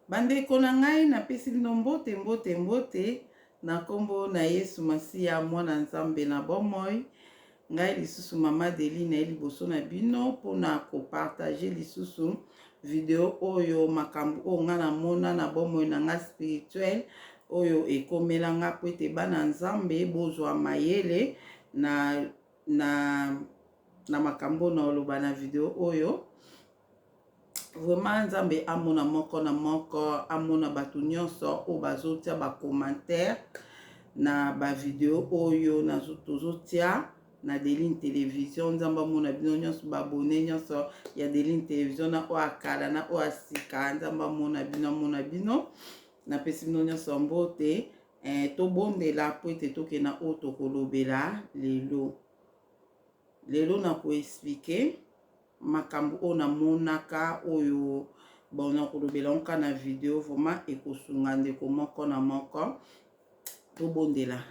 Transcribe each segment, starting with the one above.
Bandeko na ngai napesi bino mbote na kombo na Yesu Masiya mwana Nzambe na bomoi. Ngai lisusu mama Deli na liboso na bino pona ko partager lisusu video oyo makambo o nga na mona na bomoi na nga spirituel oyo ekomela nga po ete bana Nzambe bozwa mayele na makambo na oloba na video oyo. Vraiment Nzambe amona moko na moko, amona batu nyonso o bazotia ba commentaire na ba video oyo na tozotia na Deline Television. Nzambe amona bino nyonso ba abonné nyonso ya Deline Television na o akala na o asika. Nzambe amona bino na pesi bino nyonso mbote to bondela po ete tokena o tokolobela lelo na ko expliquer makambo o na monaka oyo bona kolobela onka na video vraiment ekosunga ndeko moko na moko to bondela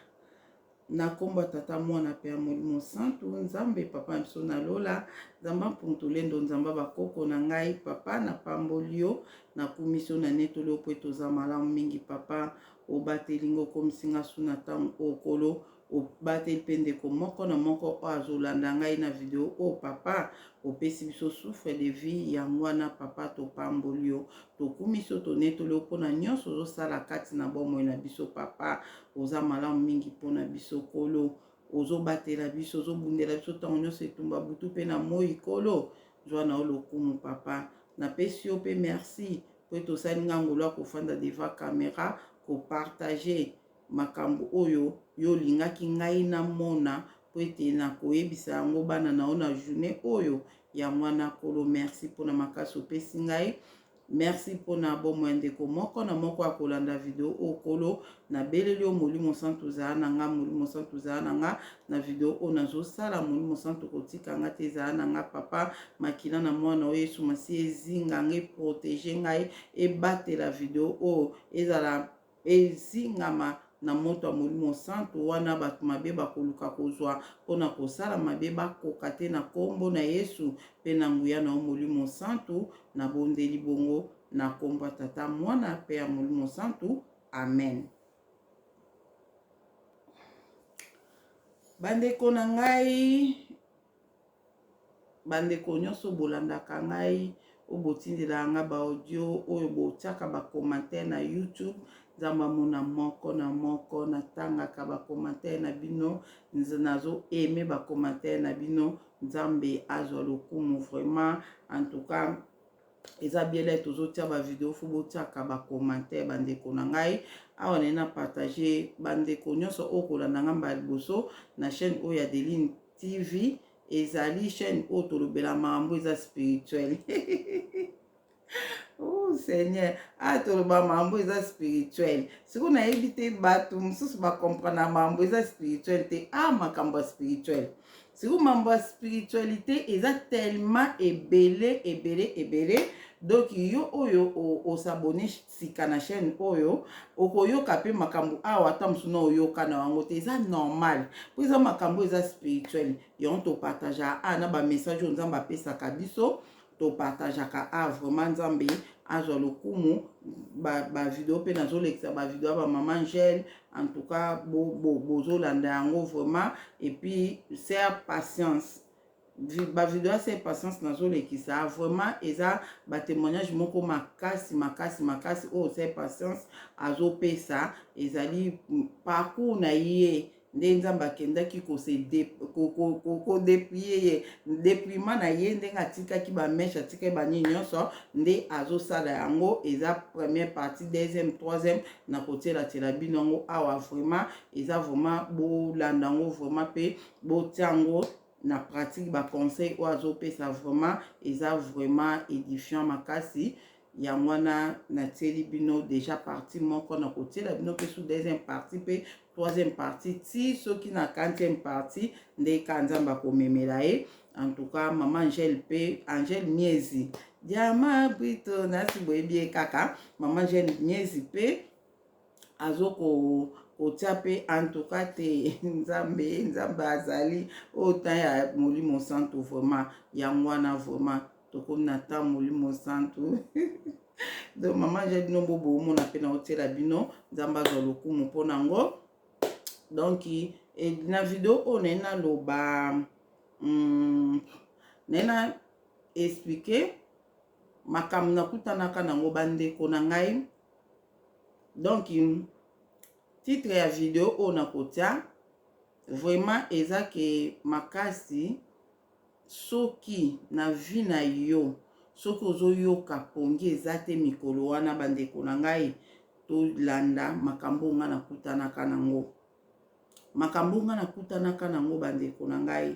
na komba tata mwana pe ya Molimo Santu Nzambe papa biso na lola Nzamba puntulendo Nzamba bakoko na ngai papa na pambolio na kumiso na netolo po toza malamu mingi papa obatelingo komisinga suna tango okolo obate pendeko moko na moko o azolanda ngai na video o papa opesi biso souffle de vie ya mwana papa to pambolio to kumiso to netolo pona nyonso ozosala kati na bomoi na biso papa oza malamu mingi pona biso kolo ozobatela biso ozobundela biso tango nyonso etumba butu pe na moi kolo zwa na olokumu papa na pesi yo pe merci po tosali ngangolo akofanda deva kamera kopartage makambo oyo yo lingaki ngai na mona po ete na koyebisa yango bana na o na journée oyo ya mwana kolo. Merci pona makasi opesi ngai, merci pona bomoi ndeko moko na moko akolanda video okolo na beleli o Molimo Santu zala na nga, Molimo Santu zala na nga na video o nazosala, Molimo Santu kotika nga te zala na nga papa makila na mwana o Yesu Masiya ezinga ngai protéger ngai ebatela video o ezala ezingama na moto ya Molimo Santu wana bato mabe bakoluka kozwa pona kosala mabe bakoka te na kombo na Yesu pe na nguya na Molimo Santu na bondeli bongo na kombo tata mwana pe ya Molimo Santu amen. Bandeko na ngai bandeko nyonso bolandaka ngai obotindela nga ba audio oyo botiaka ba commentaire na YouTube Nzamba mona moko na moko na tangaka ba commentaire na bino nazo aimer ba commentaire na bino Nzambe azwa lokumu vraiment en tout cas eza biele tozotia ba video fo botiaka ba commentaire bandeko na ngai awa na partager bandeko nyonso okolanda nga mba liboso na chaîne oyo ya Deline TV ezali chaîne oyo tolobela makambo eza spirituel. Oh Seigneur, toloba makambo eza spirituel. Siko nayebi te bato mosusu bakomprendre makambo eza spirituel te makambo ya spirituel. Siko makambo ya spiritualité eza tellement ebele donc yo oyo osabone sika na chaîne oyo okoyoka pe makambo awa ata mosusu na oyoka na wango te eza normal po eza makambo eza spirituel yango topartageaka na ba message oyo Nzambe apesaka biso topartageaka vraiment Nzambe azwa lokumu ba video pe nazolekisa ba video ya ba mama Angèle en tout cas bozolanda yango vraiment et puis c'est patience ba video c'est patience nazolekisa vraiment eza ba témoignage moko makasi oh c'est patience azopesa ezali parcours na ye nde Nzambe akendaki kodeplie ye déploiement na ye ndenge atikaki bameshe atikaki banini nyonso nde azosala yango eza première partie deuxième troisième na kotiela bino yango awa vraiment eza vraiment bolanda yango vraiment pe botia yango na pratique ba conseil o azopesa vraiment eza vraiment édifiant makasi ya mwana na tieli bino déjà partie moko na kotiela bino pe sous deuxième partie pe troisième partie ti soki na quatrième partie nde Nzambe komemela ye en tout cas maman Angèle pe Angèle Miezi diama brito nasi boyebi kaka maman Angèle Miezi pe azoko otia pe en tout cas te Nzambe azali autant ya Molimo Santu vraiment ya mwana vraiment tokomi na ta Molimo Santu donc maman j'ai bino bobo mon appena otela bino nzamba zo lokumu pona ngo. Donc et na vidéo on est na loba nena expliquer makambo nakutanaka nango bandeko na ngai. Donc titre ya vidéo on a kotia vraiment eza ke makasi soki na vie na yo soki ozoyoka pongi eza te mikolo wana bandeko na ngai tolanda makambo nga nakutanaka nango. Makambo nga nakutanaka nango bandeko na ngai.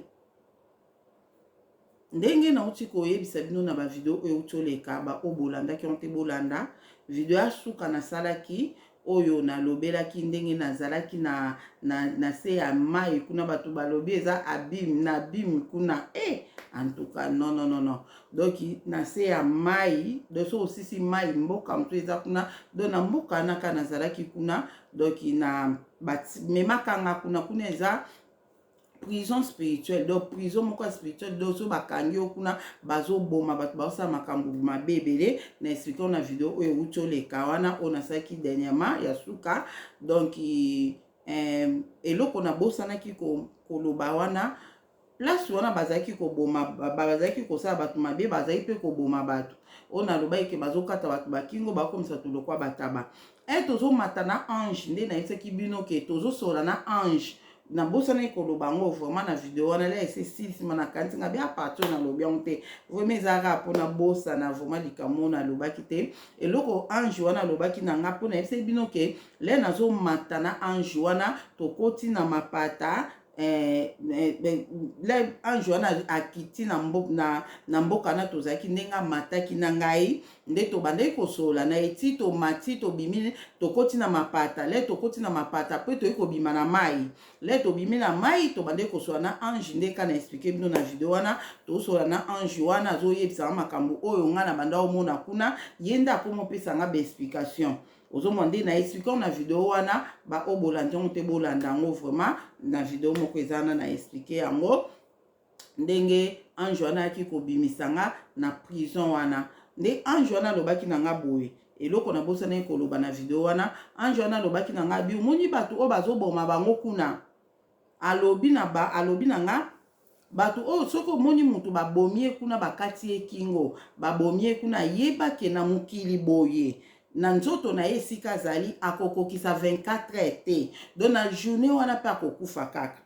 Ndenge nauti koyebisa bino na ba video oyo toleka ba obolanda ki onte bolanda video asuka na salaki oyo na lobelaki ndenge nazalaki na se ya mai kuna batu balobi eza abim na bim kuna en tout cas non. Donc na se ya mai donc so osisi mai mboka mtu eza kuna donc na mboka naka nazalaki kuna donc na memakanga kuna eza prison spirituelle. Donc prison moko spirituelle donc so bakangi okuna bazo boma batu baosa makambo mabebele na expliquer na vidéo oyo utoleka wana ona saki dernièrement ya suka. Donc eloko na bosanaki koloba wana place wana bazaki ko boma bazaki ko sa batu mabe bazaki pe ko boma batu ona loba ke bazokata batu bakingo bakomisa tulokwa bataba tozo matana ange nde na esaki bino ke tozo sola na ange na bosana ikoloba ngo vraiment na vidéo wana la ese 6 mana kanti nga bia partout na lobi onte vraiment ezaka pona bosa na vraiment likamo na lobaki te eloko ange wana lobaki na nga pona ese bino ke le nazo matana ange wana tokoti na mapata le ange wana akiti na mboka na tozaki ndenga mataki na ngai nde tobandaki kosola na eti tomati tobimi tokoti na mapata le tokoti na mapata pe toyi kobima na mai le tobimi na mai tobandaki kosola na ange nde kana expliquer bino na video wana tosola na ange wana azoyebisa makambo oyo nga na banda omona kuna yenda akomopesa nga ba explication ozomande na expliquer na video wana ba obolanda onte bolanda ngo vraiment na video moko ezana na expliquer yango ndenge ange wana aki kobimisanga na prison wana nde ange wana lobaki na nga boye eloko na bosana koloba na video wana ange wana lobaki na nga bi omoni batu o bazoboma bango kuna alobi na nga batu o soko omoni mutu babomie kuna bakati ekingo babomie kuna yeba ke na mukili boye na nzoto na esika azali akokokisa 24 heures te donc na journée wana pe akokufa kaka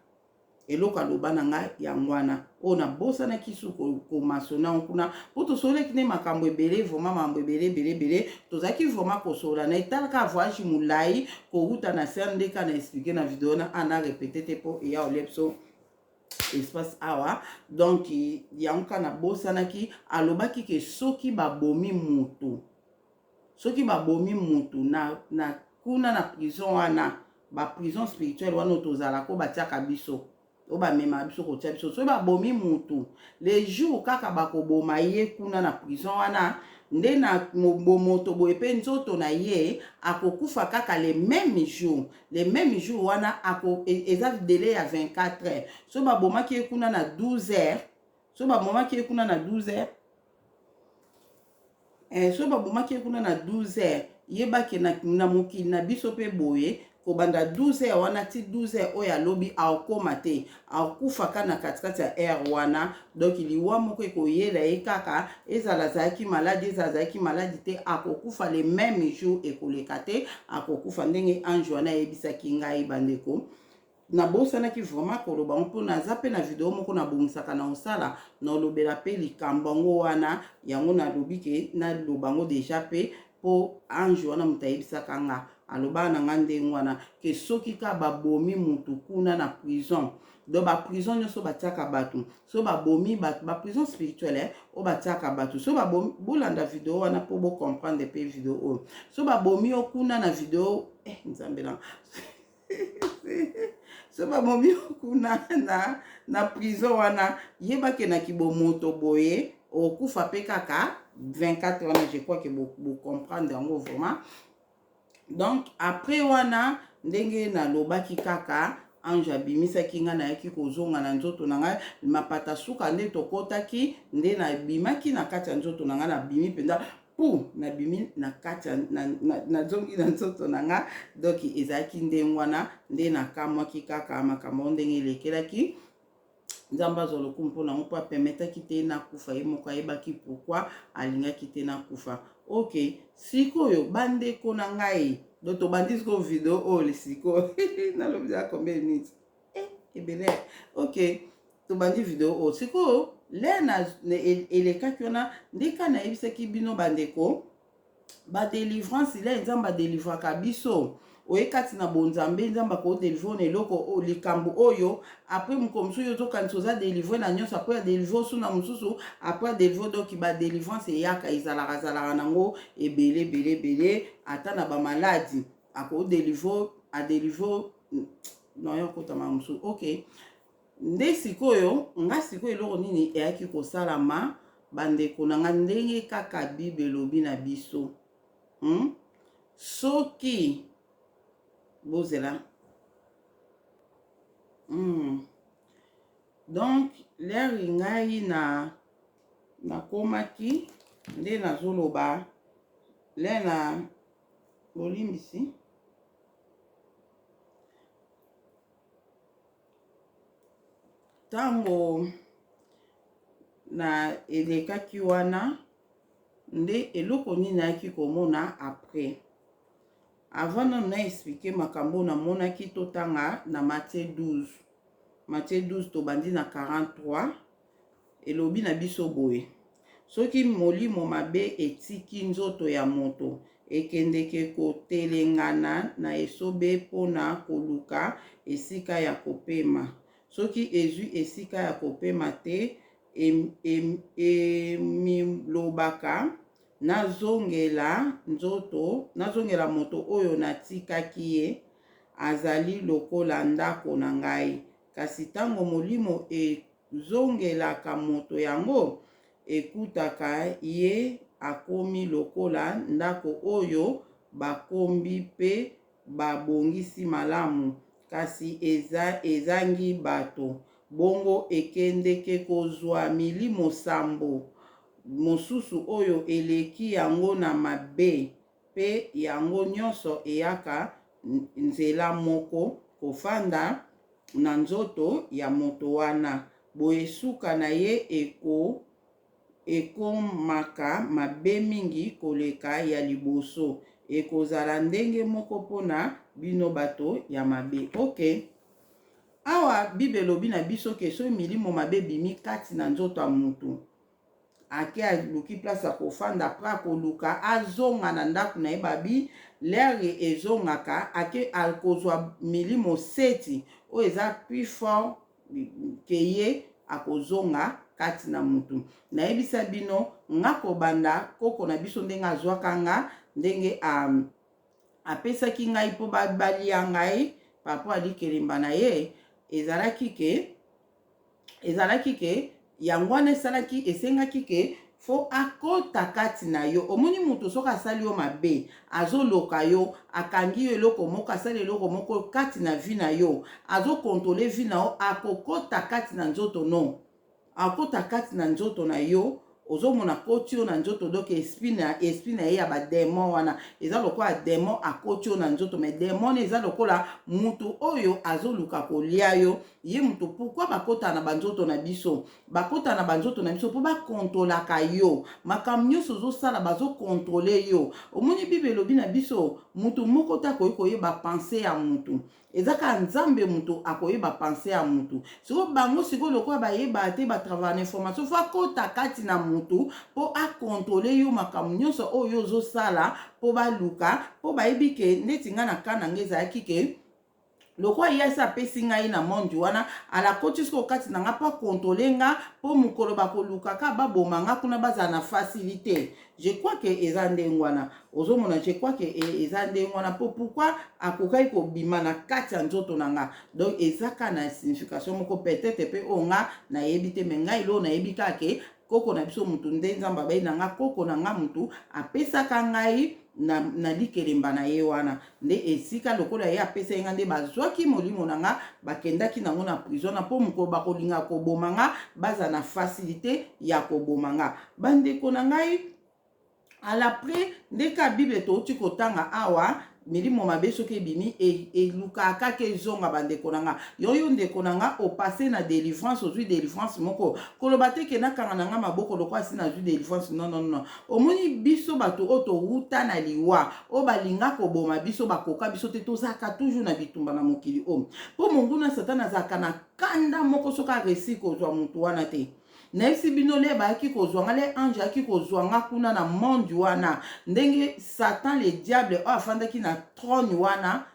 eloko aloba na nga yango wana oyo nabosanaki su komasona kuna po tosoleki ne makambo ebele vraiment mambo ebele tozalaki vraiment kosola na etalaka voyage molai koruta na ser ndeka na expliquer na video na ana répété te po eya olepso espace awa. Donc yango kana bosanaki alobaki ke soki babomi mutu na kuna na prison wana ba prison spirituelle wana tozala ko batiaka biso o ba mema biso ko tia biso so ba bomi mutu les jours kaka bakoboma ye kuna na prison wana nde na moto boye pe nzoto na ye akokufa kaka les mêmes jours wana ako eza délai ya 24 heures so ba bomaki ye kuna na 12 heures so ba bomaki ye kuna na 12 heures so babomaki kuna na 12 heures yebaki na mokili na biso pe boye kobanda 12 heures wana ti 12 heures oyo alobi akoma te akufa ka na katikati ya air wana. Donc liwa moko ekoyela ye kaka ezala azalaki maladi te akokufa le même jour ekoleka te akokufa ndenge ange wana yebisaki ngai bandeko na bosanaki vraiment koloba mpo naza pe na video moko na bongisaka na osala na olobela pe likambo ngo wana yango nalobi ke naloba ngo deja pe po ange wana moto ayebisaka nga aloba na nga ndenge wana ke soki ka babomi mutu kuna na prison donc ba prison nyonso batiaka batu so babomi batu ba prison spirituelle o batiaka batu so babomi bolanda video wana po bo comprendre pe video oyo so babomi okuna na video nzambe na so babomi okuna na prison wana yebake na kibomoto boye okufa pe kaka 24 wana je crois que vous comprendre yango vraiment. Donc après wana ndenge na lobaki kaka ange abimisaki nga na yaki kozonga na nzoto na nga mapata suka nde tokotaki nde na bimaki na kati ya nzoto na nga na bimi penda pu na bimi na kati na zongi na nzoto na nga donc ezalaki ndenge wana nde nakamwaki kaka makambo ndenge elekelaki nzambe azwa lokumu mpo nango mpo apermetaki te nakufa ye moko ayebaki pourkui alingaki te nakufa. Ok, sikoyo bandeko na ngai do tobandi sikoyo video oyo lesikoyo nalobi ya combien de minutes ebele. Ok, tobandi video oyo sikoyo le elekaki wana ndeka nayebisaki bino bandeko badelivrance le nzambe adelivraka biso oye kati na bonzambe nzambe akodelivre na eloko likambo oyo apres mokomosu oyo ozokanisa oza delivre na nyonso apres adelivre osu na mosusu apres adelivre doki badelivrance eyaka ezalaka nango ebele ata na bamaladi akodelivre adelivre noyo kotama mosusu. Ok, nde sikoyo nga sikoyo eloko nini eyaki kosalama bandeko na nga ndenge kaka bible elobi na biso soki bozela donc leri ngai nakomaki nde nazoloba le na bolimbisi ntango na elekaki wana nde eloko nini nayaki komona après avant nano na expliquer makambo namonaki totanga na Matthieu 12 tobandi na 43 elobi na biso boye soki molimo mabe etiki nzoto ya moto ekendeke kotelengana na esobe mpona koluka esika ya kopema soki ezwi esika ya kopema te emilobaka nazongela moto oyo natikaki ye azali lokola ndako na ngai kasi ntango molimo ezongelaka moto yango ekutaka ye akomi lokola ndako oyo bakombi mpe babongisi malamu kasi ezangi bato bongo ekendeke kozwa milimo sambo mosusu oyo eleki yango na mabe pe yango nyonso eyaka nzela moko kofanda na nzoto ya moto wana boye suka na ye ekomaka mabe mingi koleka ya liboso ekozala ndenge moko mpona bino bato ya mabe. Ok, awa bible elobi na biso ke so milimo mabe bimi kati na nzoto ya motu ake aluki place akofanda apres akoluka azonga na ndako na ye babi lere ezongaka ake akozwa milimo seti oyo eza plus fort ke ye akozonga kati na mutu. Nayebisa bino nga kobanda koko na biso ndenge azwaka nga ndenge apesaki ngai mpo balia ngai papa alikelemba na ye ezalaki ke yango wana esengaki ke fo akota kati na yo omoni mutu soki asali yo mabe azoloka yo akangi yo eloko moko asali eloko moko kati na vi na yo azokontrole vi na yo akokota kati na nzoto no akota kati na nzoto na yo ozomona koti yo na nzoto donc esprit na ye ya bademon wana eza lokola demon akoti yo na nzoto mais demon eza lokola mutu oyo azoluka kolia yo ye mutu pourquoi bakota na banzoto na biso bakota na banzoto na biso mpo bakontrolaka yo makambo nyonso ozosala bazokontrole yo omoni bible elobi na biso mutu moko te akoki koyeba pense ya mutu ezaka nzambe mutu akoyeba pense ya mutu siko bango siko lokola bayeba te batravailler na information fo akota kati na mutu mpo akontrole yo makambo nyonso oyo ozosala mpo baluka mpo bayebi ke ndeti nga na kana nga ezalaki ke lokwa yesa apesi ngai na mondi wana alakoti siko kati na nga mpo akontrole nga mpo mokolo bakolukaka baboma nga kuna bazala na facilité. Je crois que eza ndenge wana ozomona je crois que eza ndenge wana mpo pourquoi akokaki kobima na kati ya nzoto na nga donc ezaka na signification moko peut-être mpe oyo nga nayebi te me ngai elo nayebi kaka ke koko na biso mutu nde nzambe abai na nga koko na nga mutu apesaka ngai na likelemba na ye wana nde esika lokola ye apesa ye nga nde bazwaki molimo na nga bakendaki nango na prison na mpo mokolo bakolinga koboma nga baza na facilité ya koboma nga bandeko na ngai à l'après ndeka bible touti kotanga awa milimo mabe soki ebimi elukaka ke ezonga bandeko na nga yoyo ndeko na nga opase na délivrance ozwi délivrance moko koloba te ke nakanga na nga maboko lokwa asi nazwi délivrance non omoni biso bato oyo towuta na liwa oyo balinga koboma biso bakoka biso te tozalaka toujours na bitumba na mokili oyo mpo monguna satana azalaka na kanda moko soki aresi kozwa motu wana te nayebisi bino le bayaki kozwanga le ange ayaki kozwanga kuna na monde wana ndenge satan le diable oyo afandaki na trône wana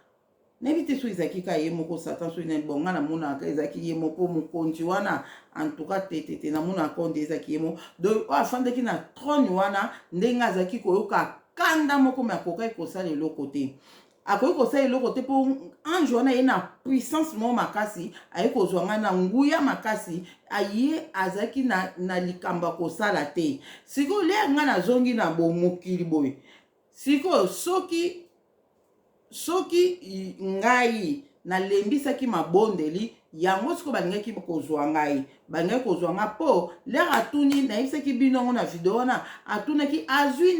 nayebi te so ezalaki ka ye moko satan so bonga namonaka ezalaki ye moko mokonzi wana antuka tetete namonaka onde ezalaki ye moko donc oyo afandaki na trône wana ndenge azalaki koyoka kanda moko me akokaki kosala eloko te akoki kosala eloko te mpo ange wana ye na puissance moko makasi aye kozwanga na nguya makasi aye azalaki na likambo kosala te sikoyo le nga nazongi na bomokili boye sikoyo soki ngai nalembisaki mabondeli yango sikoyo balingaki kozwa ngai balingaki kozwa nga mpo lere atuni nayebisaki bino ngo na video wana atunaki azwi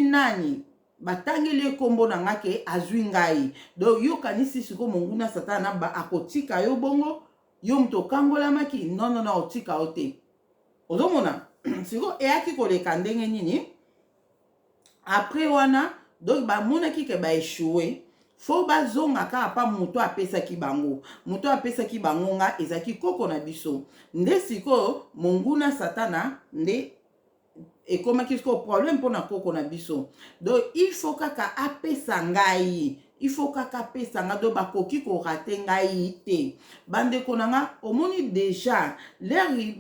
nani batangeli ekombo na nga ke azwi ngai donc yokanisi sikoyo monguna satana ba akotika yo bongo yo moto okangolamaki non otika yo te ozomona sikoyo eyaki koleka ndenge nini après wana donc bamonaki ke baeshue fo bazonga kaka pa moto apesaki bango nga ezalaki koko na biso nde sikoyo monguna satana nde ekomaki sikoyo problème mpona koko na biso donc il faut kaka apesa ngai do bakoki korate ngai te bandeko na nga omoni deja leri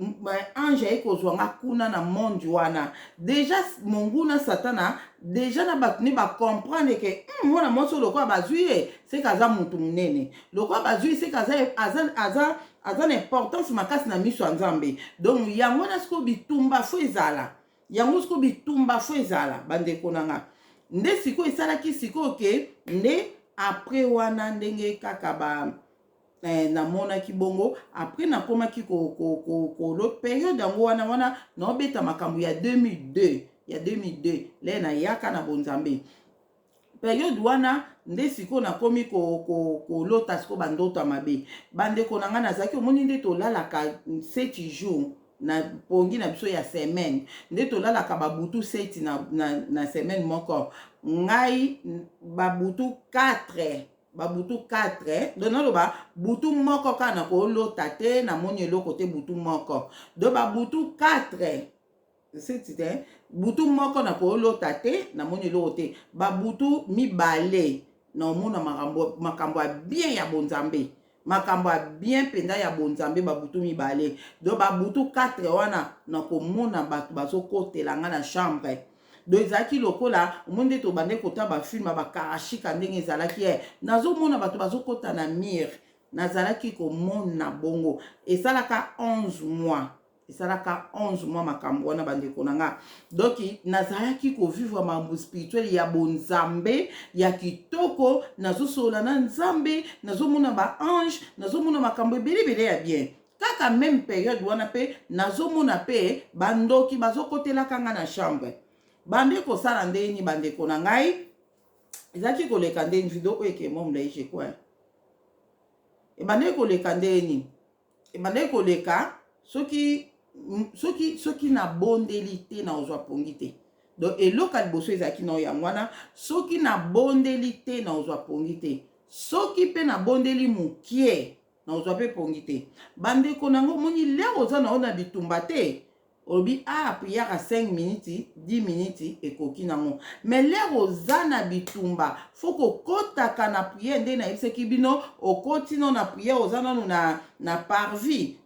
ange aye kozwa nga kuna na monde wana deja monguna satana deja na bato ne bacomprendre ke mwana mwasi lokola bazwi ye seke aza motu monene lokola bazwi seke aza na importance makasi na miso ya nzambe donc yango wana sikoyo bitumba fo ezala bandeko na nga nde sikoyo esalaki sikoyo ke nde après wana ndenge kaka namonaki bongo après nakomaki kolo période yango wana naobeta makambo ya 2002 le nayaka na bonzambe période wana nde sikoyo nakomi kolota sikoyo bandoto ya mabe bandeko na nga nazalaki omoni nde tolalaka 7 jours na pongi na biso ya semaine nde tolalaka babutu 7 na semaine moko ngai babutu 4 donc naloba butu moko kaka na kolota te namoni eloko te butu moko donc babutu 4 butu moko na kolota te namoni eloko te babutu mibale na omona makambo ya bien ya bonzambe makambo ya bien penda ya bonzambe babutu mibale donc babutu 4 wana na komona bato bazokotela nga na chambre donc ezalaki lokola omoni nde tobande kota bafilme bakarashika ndenge ezalaki nazomona bato bazokota na mire nazalaki komona bongo esalaka 11 mois makambo wana bandeko na nga donc nazalaki kovivre mambo spirituel ya bonzambe ya kitoko nazosola na nzambe nazomona ba ange nazomona makambo ebelebele ya bien kaka même période wana pe nazomona pe bandoki bazokotelaka nga na chambre bande kosala ndeni bandeko na ngai ezalaki koleka ndeni video oyo ekemo mulaishe kwa ebande koleka ndeni ebande koleka soki na bondeli te na ozwa pongi te donc eloka liboso ezalaki na yango wana soki na bondeli te na ozwa pongi te soki pe na bondeli mokie na ozwa pe pongi te bandeko nango moni lero oza na ona bitumba te olobi prière à 5 minutes 10 minutes ekoki nango mais lero oza na bitumba fo kokotaka na prière nde nayebisaki bino okoti no na prière oza nano na parvis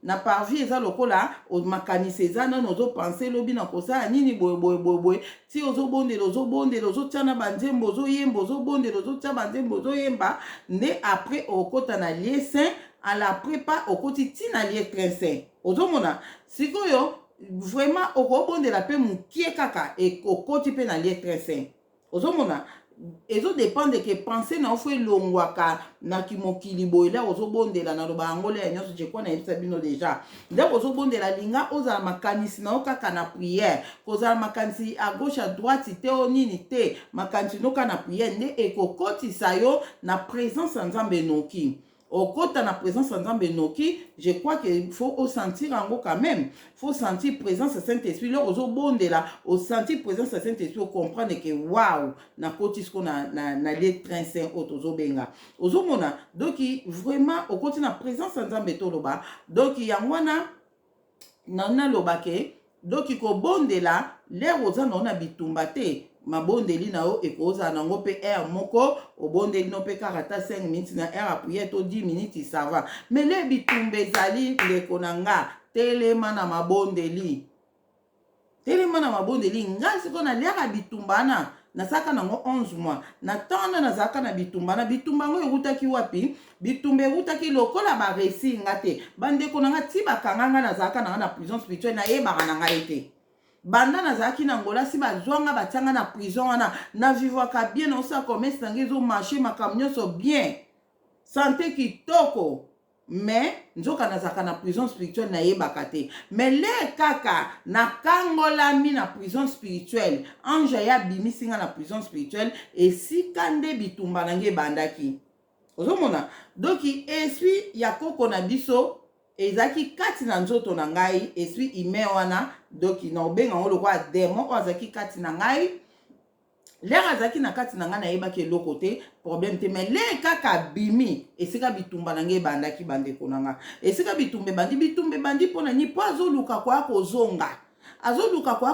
eza lokola makanisi eza nano ozopense lobi na kosala nini boye ti ozobondela ozotia na banzembo ozoyemba ozobondela ozotia banzembo ozoyemba nde après okota na lieu saint à la prépa okoti ti na lieu très saint ozomona sikoyo vraiment okobondela pe mokie kaka okoti pe na lieu très saint ozomona ezo dépendre que penser na ofo elongwaka na kimokili boye la ozobondela na loba yango le nyonso je crois na yebisa bino déjà ndenge ozobondela linga ozala makanisi na okaka na prière kozala makanisi à gauche à droite te o nini te makanisi noka na prière nde ekokotisa yo na présence ya Nzambe noki okota na présence ya Nzambe noki je crois que faut au sentir yango quand même faut sentir présence ya Saint-Esprit loko ozobondela au sentir présence ya Saint-Esprit o comprendre que waouh na koti sko na les train saint auto ozobenga ozomona donc vraiment okoti na présence ya Nzambe toloba donc yango na loba ke donc kobondela lero oza na bitumba te mabondeli na yo ekozala nango mpe air moko obondeli no mpe kaka 5 minutes na air appuye to 10 minutes ça va mais le bitumba ezali ndeko na nga telema na mabondeli nga siko na lera bitumba na nasaka nango 11 mois na tanda nazaka na bitumba ngo ekutaki wapi bitumba ekutaki lokola baresi nga te bandeko na nga ti bakanganga nazaka na prison spirituelle na yebaka na nga ete banda nazalaki na ngola si bazwanga batianga na prison wana na vivwaka bien osa commerce nange ezomarche makambo nyonso bien santé kitoko mais nzoka nazalaka na prison spirituelle nayebaka te mais le kaka nakangolami na prison spirituelle ange ya bimisinga na prison spirituelle esika nde bitumba nange ebandaki ozomona donc esprit ya koko na biso ezaki kati na nzoto na ngai esprit ime wana donc na obenga ngo lokwa démon o azaki kati na ngai lera azaki na kati na ngai nayebaki eloko te problème te mais le kaka bimi esika bitumba na ngai ebandaki bandeko na nga esika bitumba bandi mpona ni po azoluka kwa kozonga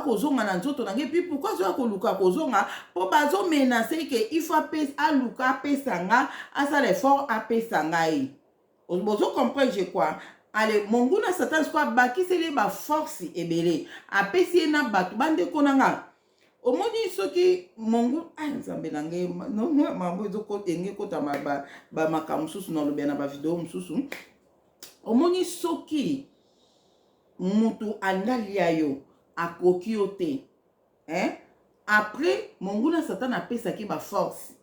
kozonga na nzoto na ngai puis pourquoi azoya koluka kozonga po bazomenase ke il faut aluka apesa nga asala effort apesa ngai bozo comprendre je crois. Ale monguna satan kwa bakiseli ba force ebele apesi na batu bandeko na nga omoni soki mongu nzambe na ngai no mambo ezoko enge kota ba makamususu na lobena ba video mususu omoni soki mutu andali ayo akoki yo te après monguna satan apesaki ba force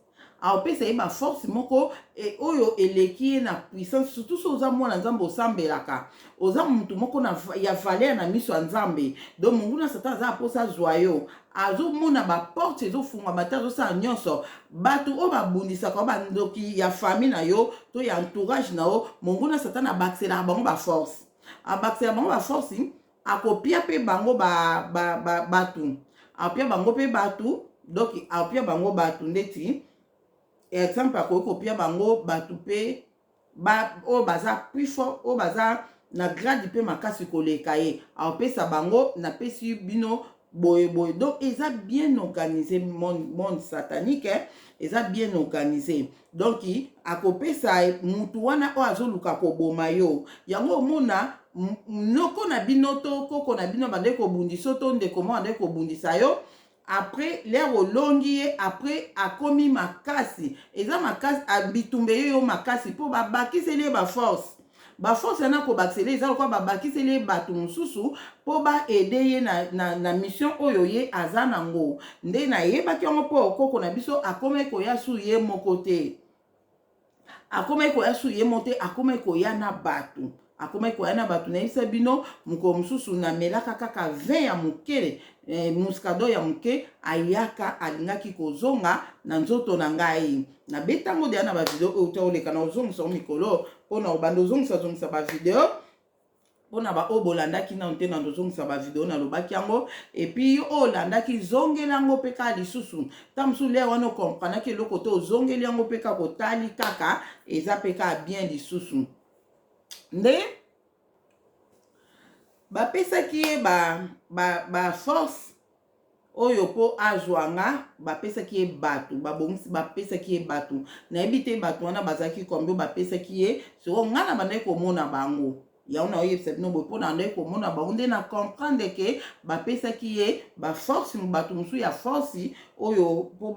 aopesa ye ba force moko oyo eleki na puissance surtout so oza mwana nzambe osambelaka oza mutu moko ya valeur na miso ya nzambe donc monguna satan aza aposa azwa yo azomona baporte ezofungwama te azosala nyonso bato oyo babundisaka bandoki ya famille na yo to ya entourage na yo monguna satan abakselaka bango baforce akopia mpe bango batu apia bango mpe batu donc apia bango batu ndeti exemple akoki kopia bango batu pe oyo baza plus fort oyo baza na grade pe makasi koleka ye aopesa bango napesi bino boye donc eza bien organisé monde satanique eza bien organisé donc akopesa mutu wana oyo azoluka koboma yo yango omona noko na bino to koko na bino bande kobundisa to ndeko mo bande kobundisa yo après l'air olongi ye après akomi makasi eza makasi abitumbe yo makasi po babakiseli ba force yana kobakiseli eza lokwa babakiseli bato mosusu po baede ye na mission oyo ye aza nango nde nayebaki yango mpo okoko na biso akomai koya su ye moko te akomai koya na bato akomai koya na bato nayebisa bino mokolo mosusu namelaka kaka 20 ya mokele muskado ya moke ayaka alingaki kozonga na nzoto na ngai nabetango deya na bavideo oyo te oleka na ozongisa mikolo mpona obanda ozongisa bavideo mpona baoyo bolandaki nano te na ozongisa bavideo nalobaki yango epuis oyo olandaki zongeli yango mpe kaka lisusu ta mosusu lere wana okomprenaki eloko te ozongeli yango mpe kaka kotali kaka eza mpe kaka bien lisusu nde bapesaki ye ba force oyo po azwanga bapesaki ye bato babongisi bapesaki ye bato nayebi te bato wana bazalaki kombio bapesaki ye soko nga na bandaki komona bango yango na oyebisa bino boye mpo na bandaki komona bango nde na comprendre ke bapesaki ye baforce bato mosusu ya force oyo po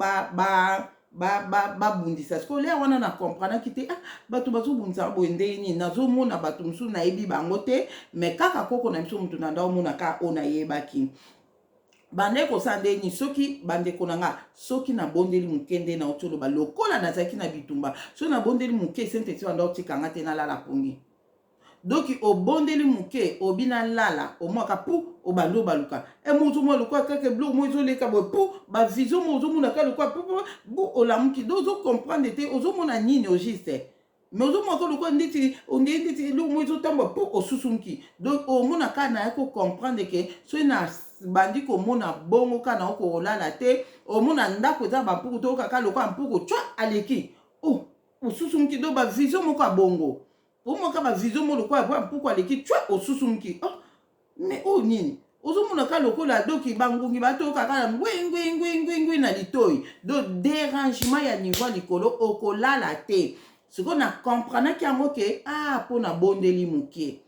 babundisa siko lea wana na comprendaki te bato bazobundisa boye nde nini nazomona bato mosusu nayebi bango te mais kaka koko na biso motu na nda omona kaka oyo nayebaki bande ko sande ni soki bande konanga soki na bondeli mukende na otolo ba lokola na zaki na bitumba so na bondeli muke sente ti wanda otikanga te na lala pongi donc obondeli muke obina lala omwaka pu obando baluka e mutu mo lokwa kake blo mo ezoleka bo pu ba vision mo ozomona ka lokwa pu bu olamuki do zo comprendre te ozomona nini au juste mais ozomona ka lokwa nditi onde nditi lo mo ezotamba pu osusumki donc omona ka na ko comprendre que so na bandi komona bongo ka na okolala te omona ndako eza bampuku to kaka lokwa mpuku twa aleki o osusumki do ba vision moko ya bongo omoka ba vision mo lokwa ya mpuku aleki twa osusumki oh mais o nini ozomona ka lokola doki bangungi bato kaka ngwengwengwengwengwe na litoi do dérangement ya niveau likolo okolala te siko na comprendre yango ke mpona bondeli muke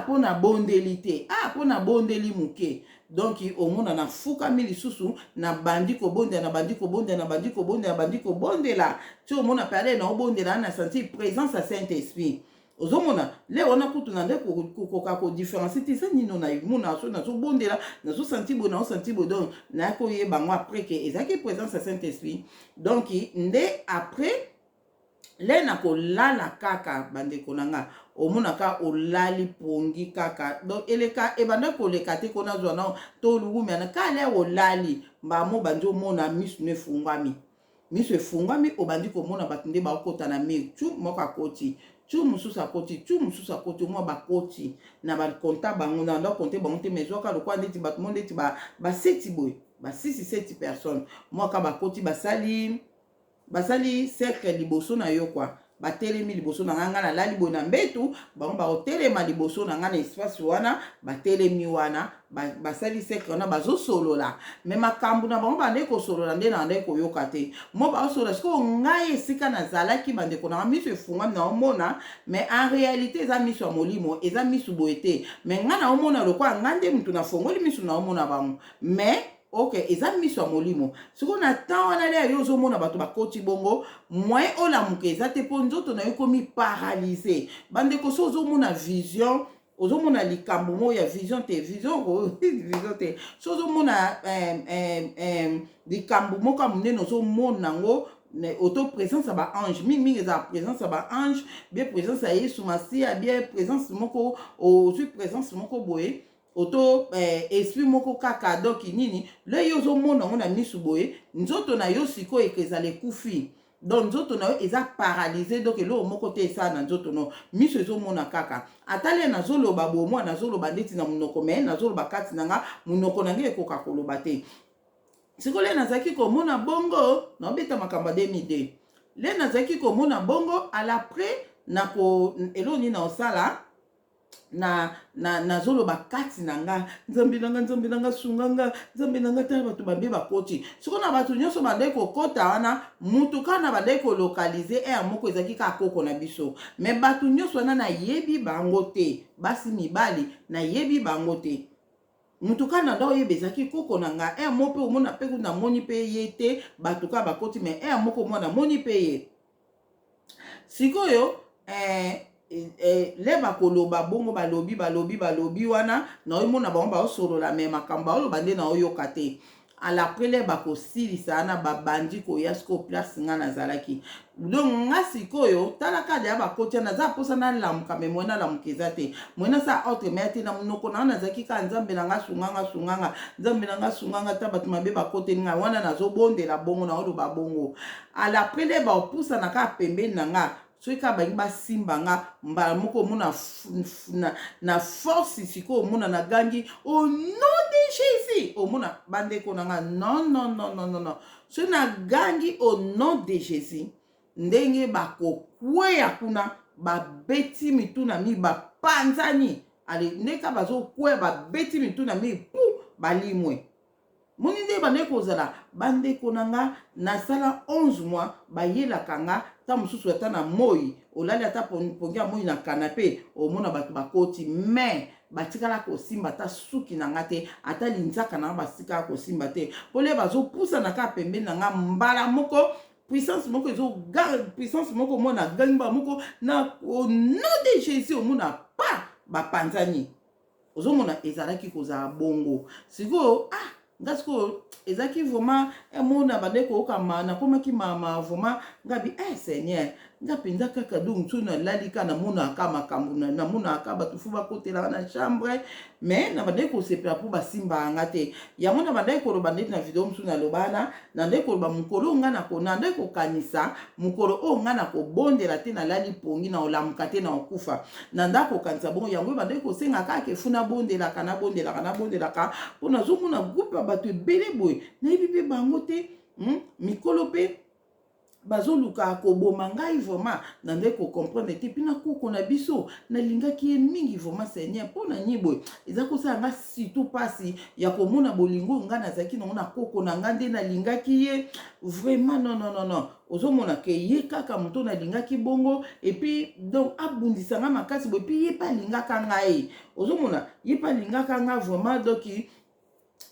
mpona bondeli te mpona bondeli muke donc omona na fukami lisusu na bandi kobondela na bandi kobondela na bandi kobondela na bandi kobondela ti omona pale na obondela na sentir présence ya Saint-Esprit ozomona le wana kutu na nde kokoka kodifferencie ti eza nino na mona so nazobondela nazosentir boye naosentir boye donc naya koyeba ngo après ke ezalaki présence ya Saint-Esprit donc nde après le na kolala kaka bandeko na nga omonaka olali pongi kaka donc eleka ebanda koleka te kona zwa na to lugumiana ka le olali mbamo bandi omona misu ne fungwami misu efungwami obandi komona bato nde baokota na mir tu moko akoti tu mosusu akoti tu mosusu akoti omwa bakoti na bakonta bango na ndo konte bango te mezwaka lokwa ndeti bato mo ndeti baseti boye basisi seti personne mwaka bakoti basali cercle liboso na yo kwa batelemi liboso na nga na lali boye na mbetu bango bakotelema liboso na nga na espace wana batelemi wana basali cercle wana bazosolola me makambo na bango bande kosolola nde na nde koyoka te mo baosolola sikoyo ngai esika nazalaki bandeko na miso efungwami na omona mais en réalité eza miso ya molimo eza miso boye te mais ngai na omona lokwa ngai nde mutu nafongoli miso na omona bango mais ok eza miso ya molimo sikoyo na temps wana le yo ozomona bato bakoti bongo moyen olamuka eza te mpo nzoto na yo komi paralyse bandeko so ozomona vision ozomona likambo mo ya vision te vision te so ozomona likambo moko ya monene ozomona yango auto présence ya baange mingi eza présence ya baange bien présence ya Yesu Masiya bien présence moko ozwi présence moko boye auto esprit moko kaka donc nini le yo ozomona ngo na misu boye nzoto na yo sikoyo ekezala ekufi donc nzoto na yo eza paralysé donc eloko moko te esala na nzoto no miso ezomona kaka atali nazoloba bomwa nazoloba ndeti na monoko me nazoloba kati na nga monoko na ngai ekoka koloba te sikoyo le nazalaki komona bongo naobeta makambo ya 2002 le nazalaki komona bongo alaprès eloko nini na osala nazoloba kati na nga nzambe na nga sunganga nzambe na nga tala bato babe bakoti sikoyo na bato nyonso bande kokota wana mutu kana bande kolokalize ere moko ezalaki kaka koko na biso me bato nyonso wana nayebi bango te basi mibali nayebi bango te mutu kana nda oyeba ezalaki koko na nga ere mo mpe omona mpe kuna moni mpe ye te bato kaka bakoti me ere moko omona moni mpe ye sikoyo le bakoloba bongo balobi wana na oyimona bango baosolola me makambo baoloba nde na oyoka te alaprès le bakosilisa wana babandi koya sikoyo place nga nazalaki donc nga sikoyo tala kade ya bakoti naza mposa nalamuka me mwe nalamuka eza te mwe nasa autre me te na monoko na nga nazalaki kaka nzambe na nga sunganga nzambe na nga sunganga ta bato mabe bakoteli nga wana nazobondela bongo na oloba bongo alaprès le baopusana kaka pembeni na nga soki kaka bangi basimba nga mbala moko omona na force sikoyo omona na gangi au nom de Jésus omona bandeko na nga non soki na gangi au nom de Jésus ndenge bakokweya kuna babeti mituna mi bapanzani ale ndeka bazokweya babeti mituna mi pu balimwe moni nde bande kozala bandeko na nga nasala 11 mois bayelaka nga ta mosusu ata na moi olali ata pongi ya moi na kanape omona bato bakoti mais batikala kosimba ata suki na nga te ata linzaka na nga batikala kosimba te mpo le bazopusana kaka pembeni na nga mbala moko puissance moko puissance moko omona gangba moko na au nom de Jésus omona pa bapanzani ozomona ezalaki kozala bongo sikoyo Ngasko ezaki vraiment mona bandeko okama na komaki mama vraiment ngabi Seigneur ngapinza kaka donc tuna lalika na mona kama kamuna na mona akaba tufuba kotela na chambre mais na bandeko sepela pour basimba ngate yango na bandeko lo bandeko na video msuna lobana na ndeko ba mukolo ngana ko na ndeko kanisa mukolo o ngana ko bondela te na lali pongi na olamuka te na okufa na ndako kanisa bon yango bandeko senga kake funa bondela kana ka pona zo mona groupe bato ebele boye na yebi pe bango te mikolo pe bazoluka koboma ngai vraiment na ndeko comprendre te pina koko na biso na lingaki mingi vraiment Seigneur pona nyiboy eza kosala nga surtout pasi ya komona bolingo nga na zaki na koko na nga nde na lingaki ye vraiment non ozomona ke ye kaka moto na lingaki bongo et puis donc abundisa nga makasi boye puis ye pa lingaka ngai ozomona ye pa lingaka nga vraiment donc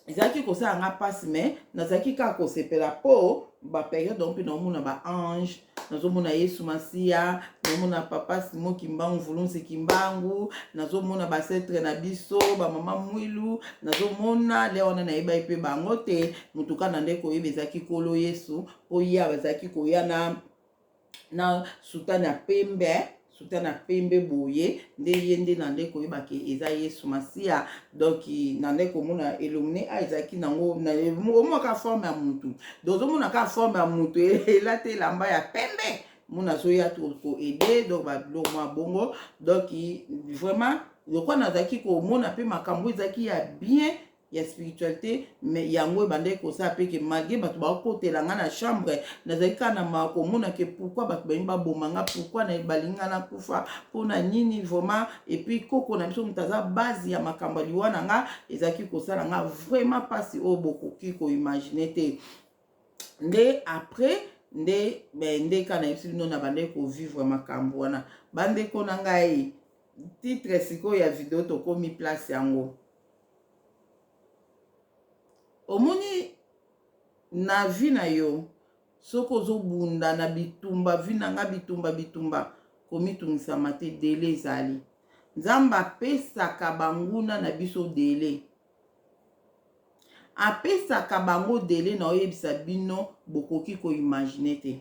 ezalaki kosala nga pasi mais nazalaki kaka kosepela po ba période donc nomona ba ange nazomona Yesu Masia nomona papa Simon Kimbangu Vulunsi Kimbangu nazomona ba setre na biso ba mama Mwilu nazomona leo na yeba ipe bango te mutuka na ndeko yebezaki kolo Yesu po ya bazaki koya na sultana pembe boye nde yende na ndeko yebake eza Yesu Masia donc na ndeko mona elomne ezaki nango na mo ka forme ya mutu donc mona ka forme ya mutu elate lamba ya pembe mona soya ko aider donc ba biloko bongo donc vraiment je crois nazaki ko mona pe makambo ezaki ya bien ya spiritualité mais yango bande ko sa pe ke malgré bato ba kotela nga na chambre nazali kana makomona ke pourquoi bato ba bomanga pourquoi na balinga na kufa pona nini vraiment et puis koko na biso mutaza base ya makambo liwana nga ezaki ko sala nga vraiment pasi o bokoki ko imaginer te nde après nde kana isi no na bande ko vivre makambo wana bande ko na ngai titre siko ya video to komi place yango omoni na vi na yo soko zobunda na bitumba vi na nga bitumba komitungisama te dele ezali nzambe apesaka banguna na biso dele apesaka bango dele na oyebisa bino bokoki koimagine te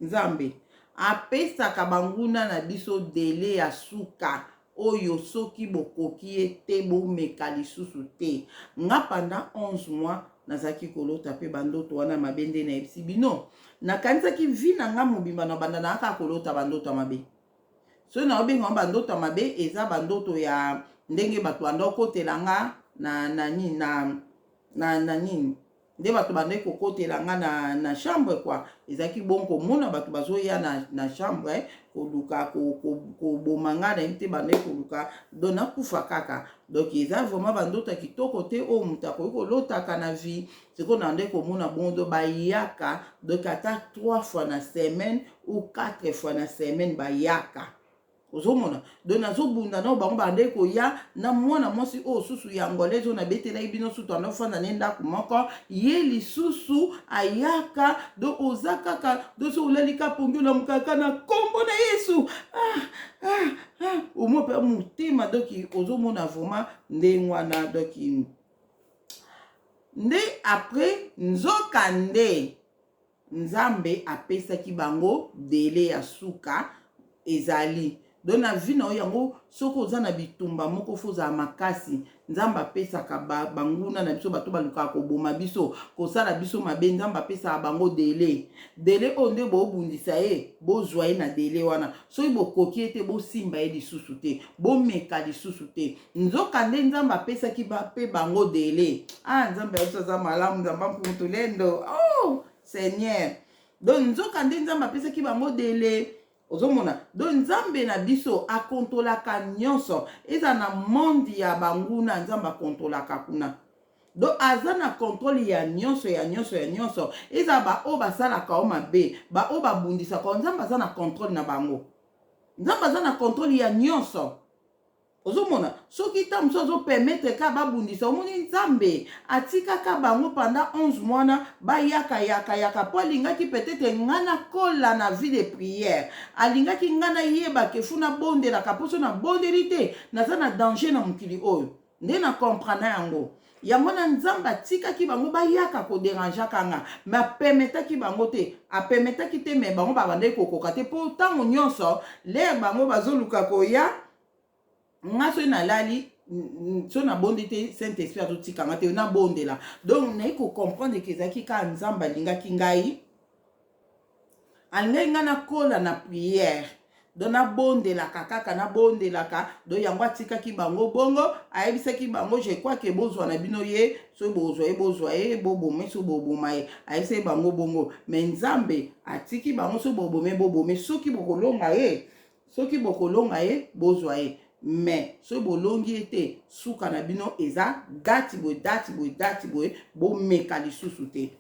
nzambe apesaka banguna na biso dele ya suka oyo soki bokoki ete bomeka lisusu te nga pendant 11 mois nazaki kolota pe bandoto wana mabende na ebisi bino nakanisaki vi na nga mobimba na banda na aka kolota bandoto mabe so na obenga bandoto mabe eza bandoto ya ndenge bato banda okotela nga na nini nde bato banda kokotela nga na chambre quoi ezaki bon komona bato bazoya na chambre koluka koboma nga na te banda koluka donc nakufa kaka donc eza vraiment bandoto ya kitoko te oyo moto akoki kolotaka na vie sikoyo na nde komona bondo bayaka donc ata 3 fois na semaine ou 4 fois na semaine bayaka ozomona donc nazobunda na bango bande koya na mwana mwasi oyo susu ya ngolese oyo nabetelaki bino sutu anofanda ne ndako moko ye lisusu ayaka donc oza kaka donc so olali kapongi olamukaka na kombo na Yesu omo mpe motema donc ozomona vraiment nde wana donc nde après nzoka nde nzambe apesaki bango dele ya suka ezali donc na vie na yango soko oza na bitumba moko foza makasi nzamba apesaka banguna na biso bato balukaka koboma biso kosala biso mabe nzamba apesaka bango dele oyo nde bobundisa ye bozwa ye na dele wana soki bokoki ete bosimba ye lisusu te bomeka lisusu te nzoka nde nzamba apesaki pe bango dele nzambe ya biso aza malamu nzamba mputulendo Seigneur donc nzoka nde nzamba apesaki bango dele ozomona donc nzambe na biso akontolaka nyonso eza na monde ya banguna nzambe akontolaka kuna donc aza na contrôle ya nyonso eza baoyo basalaka o mabe baoyo babundisaka nzambe aza na contrôle na bango nzambe aza na contrôle ya nyonso ozomona soki ta mosu azopermettre ka babundisa omoni nzambe atikaka bango pendant 11 mois bayaka po alingaki peut-être nga nakola na vie de prière alingaki nga nayeba ke funa bondelaka mposo na bondeli te naza na danger na mokili oyo nde na comprendre yango yango na nzambe atikaki bango bayaka koderangeaka nga me apemetaki bango te apemetaki te me bango babandaki kokoka te mpo ntango nyonso lere bango bazoluka koya nga soki nalali so nabondi te saint esprit azotikanga te nabondela donc nayi kocomprendre ke ezalaki kaka nzambe alingaki ngai alingaki ngai nakola na priere do nabondelaka kaka nabondelaka do yango atikaki bango bongo ayebisaki bango je crois ke bozwa na bino ye so bozwa ye bobome so boboma ye ayebisaki bango bongo me nzambe atiki bango so bobome soki bokolonga ye bozwa ye me so bolongi ete suka na bino eza dati boye bomeka lisusu te.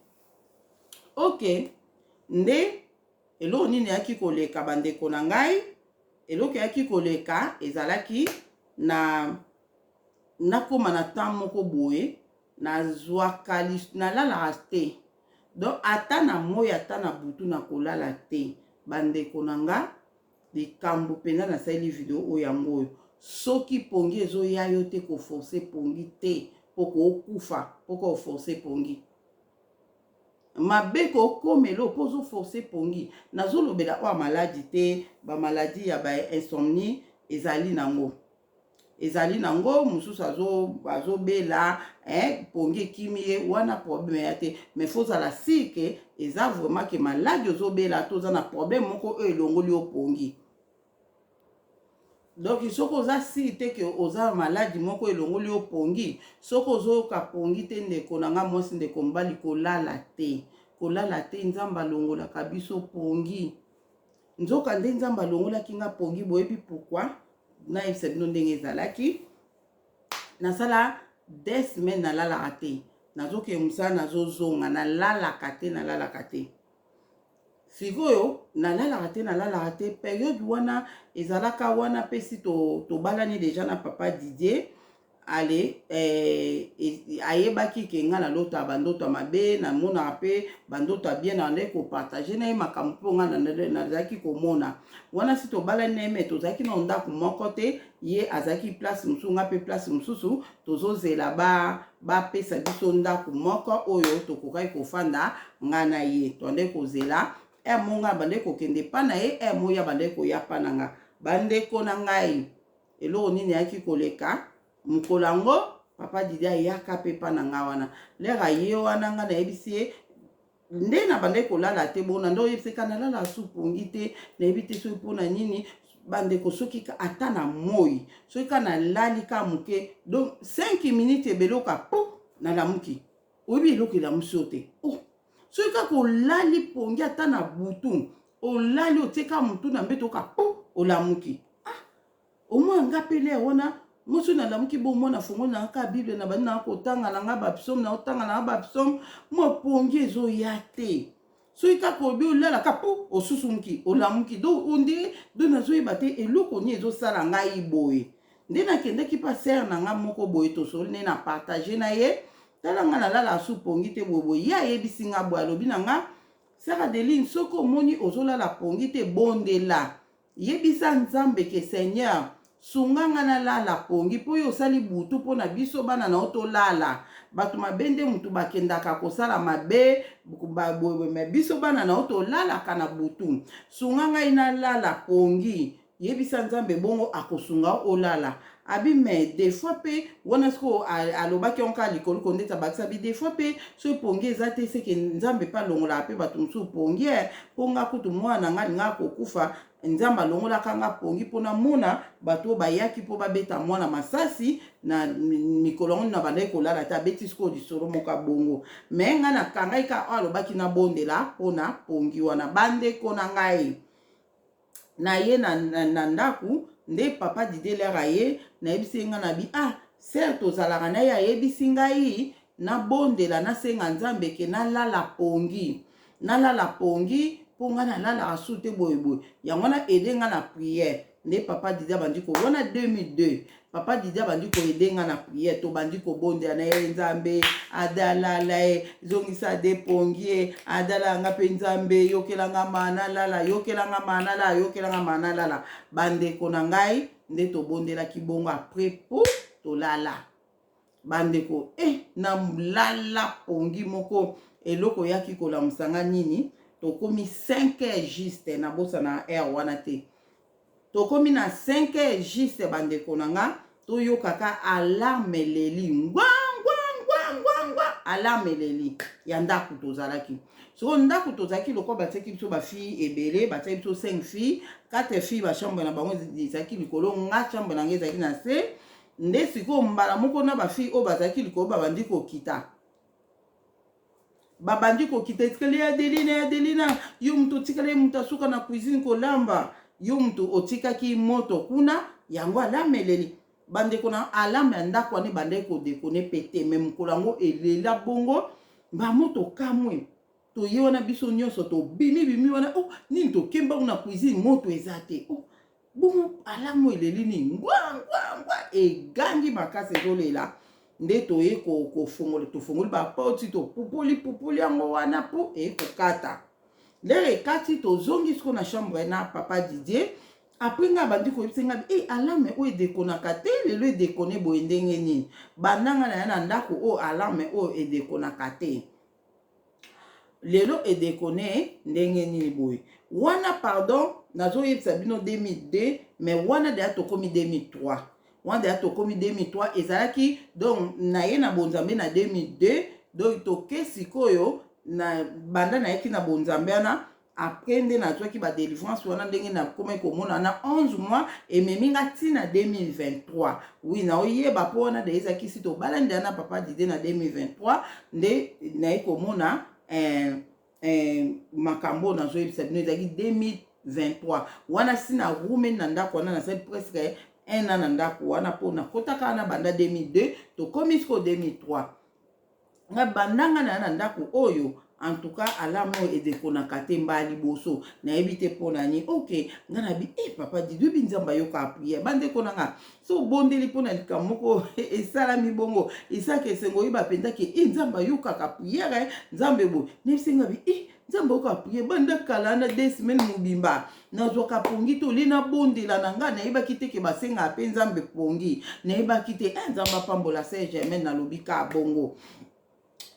Ok, nde eloko nini yaki koleka bandeko na ngai eloko yaki koleka ezalaki na nakoma na temps moko boye nazwaka nalalaka te donc ata na moi ata na butu na kolala te bandeko na nga likambo mpenza nasali video oyo yango oyo soki pongi ezoya yo te koforce pongi te mpo kookufa mpo koforce pongi mabe kokomelo mpo ozoforce pongi nazolobela oyo maladi te bamaladi ya bainsomnie ezali nango mosusu azobela pongi ekimi ye wana problème ya te mais faut zala sike eza vraiment ke maladi ozobela to oza na problème moko oyo elongoli yo pongi donc soki oza si te ke oza maladi moko elongoli yo pongi soki ozoyoka pongi te ndeko na nga mwasi ndeko mobali kolala te nzambe alongolaka biso pongi nzoka nde nzambe alongolaki nga pongi boyebi pourquoi nayebisa bino ndenge ezalaki nasala 2 semaines nalalaka te nazokende mosala nazozonga nalalaka te sikoyo nalalaka te periode wana ezalaka wana pesi tobalani deja na papa Didier ale ayebaki ke nga na loto ya bandoto ya mabe namonaka mpe bandoto ya bien nandeki kopartage na ye makambo mpo nga nazalaki komona wana si tobalani na ye me tozalaki na ndako moko te ye azalaki place mosusu nga mpe place mosusu tozozela bapesa biso ndako moko oyo tokokaki kofanda nga na ye tondeki kozela monga bandeko kokende pa na ye moya bandeko koya pa na nga bandeko na ngai eloko nini yaki koleka mokolo yango papa Didier ayaka mpe pa na nga wana lera ye wana nga nayebisi ye nde na bandeko kolala te bona nde oyebisi ka nalala supongi te nayebi te soki mpona nini bandeko soki ata na moi soki ka nalali ka moke donc 5 minutes ebeloka po nalamuki oyebi eloko elamusi yo te soki kaka olali pongi ata na butu olali oteka mutu na mbeto ka po olamuki omwa nga pele wana mosu nalamuki bo mwana fongo na ka bible na bani na kotanga na nga bapsaume na otanga na bapsaume mo pongi ezoya te soki kaka obi olala ka po osusumuki olamuki donc onde do nazoyeba te eloko ni ezosala ngai boye nde nakendeki pa sere na nga moko boye tosoli nde na partage na ye tala nga nalala supongi te boye ye ayebisi nga boye alobi na nga Sara Deline soki omoni ozolala pongi te bondela yebisa nzambe ke Seigneur sunga nga nalala pongi po yo osali butu po na biso bana na otolala bato mabe nde mutu bakendaka kosala mabe biso bana na otolalaka na butu sunga ngai nalala pongi yebisa nzambe bongo akosunga olala abi me des fois pe wana sko alobaki onka likolo kondeta bakisa bi des fois pe so pongi eza te seke nzambe pa longola pe bato mosusu pongi ponga kutu mwana nga linga kokufa nzambe alongolaka nga pongi mpona mona bato bayaki mpo babeta mwana masasi na mikolo ngo na bandaki kolala te abeti sikoyo lisolo moko bongo me nga nakangai ka oyo alobaki nabondela mpona pongi wana bandeko na ngai na ye na ndaku nde papa Didier lera ye nayebisi nga na bi ser tozalaka na ye ayebisi ngai nabondela nasenga nzambe ke nalala pongi mpo nga nalalaka su te boyeboye yango na ede nga na priere nde papa Didier bandi wana 2002 papa Didier bandi koede nga na priere to bandi kobondela na ye nzambe adalala ye zongisa de pongi adala nga pe nzambe yokelanga manalala bandeko na ngai nde tobondelaki bongo apres po tolala bandeko na lala pongi moko eloko yaki kolamusanga nini tokomi 5 heures juste na bosa na air wana te tokomi na 5 heures juste bandeko nanga toyokaka alarme leli ngwa alarme leli ya ndako tozalaki soko ndako tozalaki loko batiaki biso bafille ebele batiaki biso 5 filles 4 filles bachambre na bango ezalaki likolo nga chambre nange ezalaki na se nde sikoyo mbala moko na bafille oyo bazalaki likolo babandi kokita etikali Adelina yo mutu otikali mutu asuka na cuisine kolamba yo mutu otikaki moto kuna yango alameleli bandeko na alarme ya ndako wana ebandaki kodekone pete me mokolo yango elela bongo bamoto kamwe toye wana biso nyonso tobimi wana nini tokemba na cuisine moto eza te bongo alarme eleli nini ngwa egangi makasi ezolela nde toye kofongola tofongoli bapoti topupuli yango wana po ekokata lere ekati tozongi siko na chambre na papa Didier après nga bandi koyebisa nga alarme oyo edekonaka te lelo edekone boye ndenge nini bandanga na ya na ndako alarme oyo edekonaka te lelo edekone ndenge nini boye wana pardon nazoyebisa bino 2002 mais wana deya tokomi 2003 wana deya tokomi 2003 ezalaki donc naye na bonzambe na 2002 donc toke sikoyo na banda nayeki na bonzambe wana après nde nazwaki badelivrance wana ndenge nakomi komona na 11 mois ememinga ntina 2023 oui naoyeba mpo wana de ezalaki si tobalani deya na papa Didier na 2023 nde naye komona makambo nazoyebisa bino ezalaki 2023 wana si na rumeni na ndako wana nasali presque 1 an na ndako wana mpo nakotaka wana banda 2002 tokomi siko 2003 nga bandanga na ya na ndako oyo en tout cas alarme oyo edekonaka te mbala liboso nayebi te mpo na nini nga nabi papa Didier oyebi nzambe ayoka apriere bandeko na nga so obondeli mpo na likambo moko esalami bongo esaki esengo oyeba mpenzaki nzambe ayokaka priere nzambe boye nebisenga bi nzambe ayoka priere banda kala na 2 semaines mobimba nazwaka pongi to le nabondela na nga nayebaki te ke basengaka mpe nzambe pongi nayebaki te nzambe apambola Saint Germain nalobi ka bongo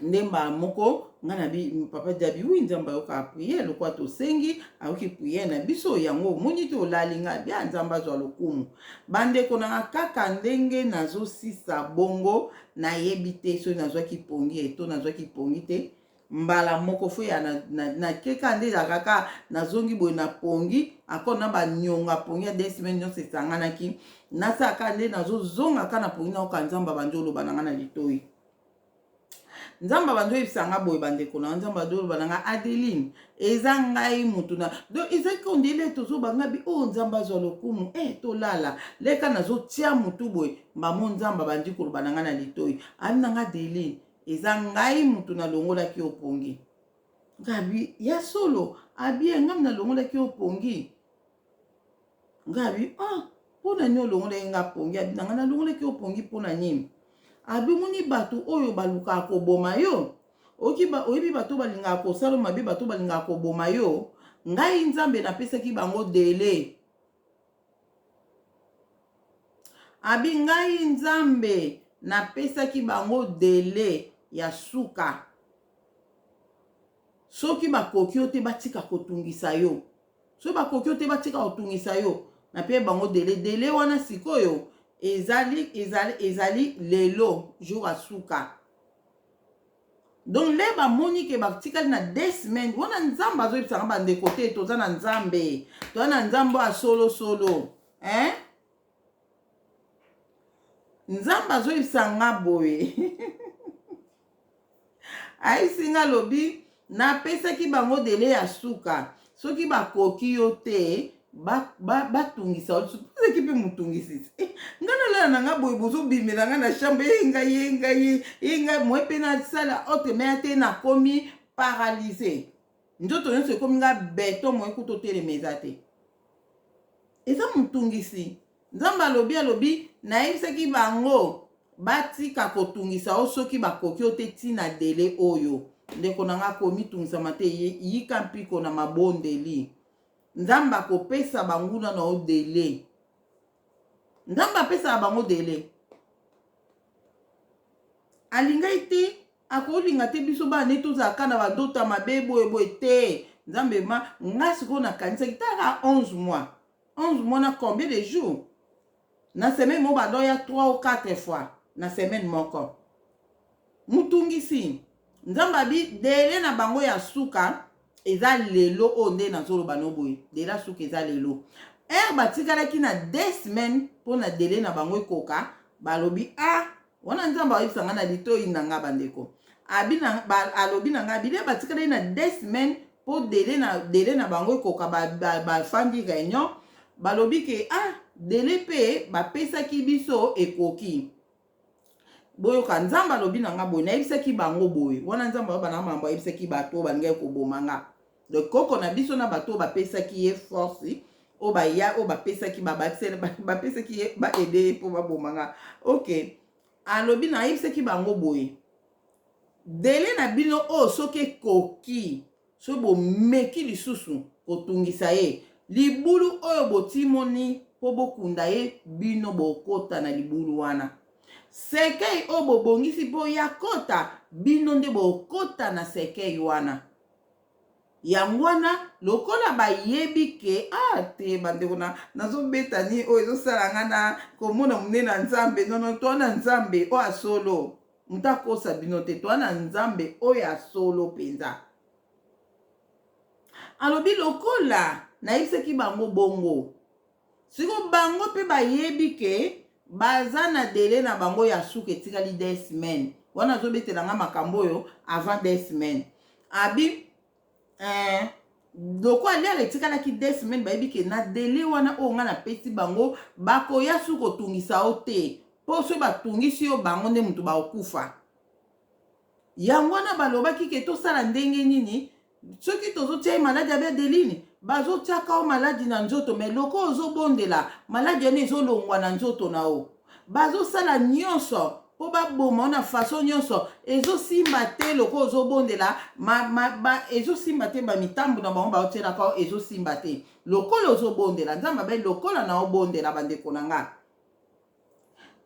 ndemba moko nga na bi papa Diaby wi nzamba yoka prier lokwa to sengi ayoki prier na biso yango moni to lalinga bia nzamba zwa lokumu bandeko na kaka ndenge nazo sisa bongo na yebite so nazwaki pongi eto nazwaki pongi te mbala moko fo ya na keka nde kaka nazongi boye na pongi akona ba nyonga pongi ya 2 semaines nyonso esanganaki nasaka nde nazozonga kana pongi na okanzamba banjolo bananga na litoi nzamba banzo yebisanga boye bandeko na nzamba dolo bananga Adeline eza ngai mutu na do eza kondele tozo banga bi nzamba zo lokumu tolala leka nazo tia mutu boye mbamo nzamba bandi ko bananga na litoi ananga Adeline eza ngai mutu na longola ki opongi ngabi ya solo abi ngam na longola ki opongi ngabi pona nyo longola nga pongi abi na longola ki opongi pona nini abimuni bato oyo baluka koboma yo oyebi bato balinga kosala mabe bato balinga koboma yo ngai nzambe napesaki bango dele abi ngai nzambe napesaki bango dele ya suka soki bakoki yo te batika kotungisa yo so bakoki yo te batika kotungisa yo nape bango dele wana sikoyo ezali lelo jour asuka donc le bamoni ke batikali na 2 semaines wana nzambe azoyebisanga bandeko te toza na nzambe a solo nzambe azoyebisanga boye aisinga lobi napesaki bango dele ya suka soki bakoki yo te batungisa ozeki mpe motungisi ngana lala na nga boye bozobimela nga na chambre yengai moye mpe nasala otemeya te nakomi paralyse nzoto nyonso ekomi nga beto moye kuta otelema eza te eza motungisi nzambe alobi nayebisaki bango batika kotungisa o soki bakoki o te ntina dele oyo ndeko na nga komitungisama te yika mpiko na mabondeli nzamba kopesa banguna na odele nzamba apesa bango dele alingai te akolinga te biso bana tozalaka na badota mabe boye te nzambe ma nga sikoyo nakanisaki taka 11 mois 11 mois na combien de jours na semaine mo badoya 3 ou 4 fois na semaine moko mutungisi nzambe abi dele na bango ya suka eza lelo oyo nde nazoloba no boye dela suka eza lelo batikalaki na 2 semaines mpo na dele na bango ekoka balobi wana nzambe ayebisanga na litoyi na nga bandeko alobi na nga bile batikalaki na 2 semaines mpo dele na bango ekoka bafandi réunion balobi ke dele mpe bapesaki biso ekoki boyoka nzambe alobi na nga boye nayebisaki bango boye wana nzambe ayobana mambo ayebisaki bato bangai koboma nga donc koko na biso na bato bapesaki ye force o baya o bapesaki bapesaki ye baede mpo baboma nga ok alobi na ayebisaki bango boye dele na bino oyo soki ekoki so bomeki lisusu kotungisa ye libulu oyo botimoni mpo bokunda ye bino bokota na libulu wana sekei oyo bobongisi mpo ya kota bino nde bokota na sekei wana yango wana lokola bayebi ke te bandeko nazobetani oyo ezosala nga na komona monene na nzambe nono twana nzambe oyo asolo mutakosa bino te twana nzambe oyo asolo mpenza alobi lokola nayebisaki bango bongo siko bango mpe bayebi ke baza na dele na bango ya suka etikali 2 semaines wana azobetelanga makambo oyo avant 2 semaines abi loko aliala etikalaki 2 semaines bayebi ke na dele wana oyo nga napesi bango bakoya su kotungisa o te mpo so batungisi yo bango nde mutu bakokufa yango wana balobaki ke tosala ndenge nini soki tozotia ye maladi ya bedelini bazotiaka o maladi na nzoto me loko ozobondela maladi wana ezolongwa na nzoto na o bazosala nyonso mpo baboma na faso nyonso ezosimba te loko ozobondela ezosimba te bamitambu na bango baotielaka ezosimba te lokola ozobondela nzambe abe lokola na obondela bandeko na nga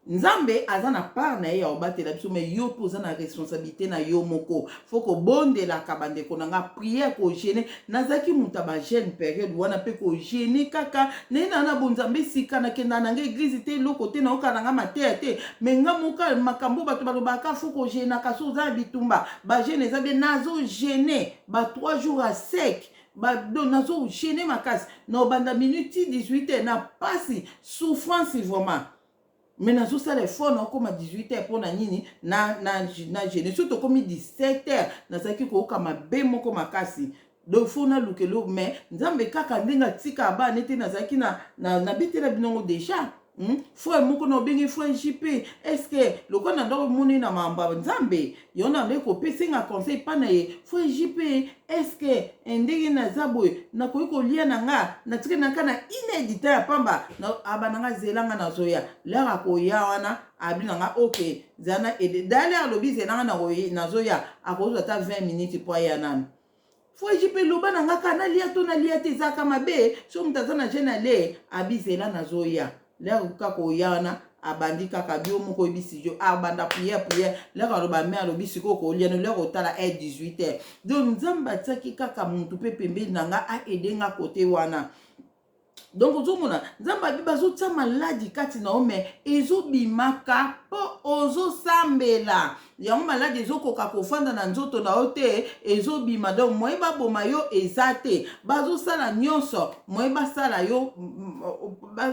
nzambe aza na part na ye ya obatela biso me yo mpo oza na responsabilité na yo moko fo kobondelaka bandeko na nga priere kogene nazalaki moto bagene période wana mpe kogene kaka naye na bonzambe esika nakenda na nga eglize te eloko te nayoka na nga mateya te me nga moka makambo bato balobaka fo kogenaka so oza na bitumba bagene eza bie nazogene ba 3 jours à sec nazogene makasi na obanda minute 18 na pasi souffrance vraiment mais nazosala effort na okoma 18h mpo na nini na gene so tokomi 17h nazalaki koyoka mabe moko makasi donc fo nalukelo mais nzambe kaka ndenge atika abana ete nazalaki na betela binongo déjà frère moko na obengi frère JP estce lokola na ndako moni na mamba nzambe yo na ndeko pesinga conseil pa na ye frère JP estce ndenge naza boye nakoki kolia na nga natika naka na inédita ya pamba abana nga zelanga nazoya lara koya wana abi na nga ok zana dale alobi zelanga nazoya akozwa ta 20 minutes po ya nani frère JP loba na nga kana lia to na lia te zaka mabe so mutaza na jeune ale abi zela nazoya lero kaka oyana abandi kaka bio moko ebisi jo abanda prière lero aloba me alobi siko koliano lero otala 18h donc nzambe atiaki kaka muntu mpe pembeni na nga aedenga kote wana donc ozomona nzambe abi bazotia maladi kati na yo me ezobimaka mpo ozosambela yango maladi ezokoka kofanda na nzoto na yo te ezobima donc moye baboma yo eza te bazosala nyonso moye basala yo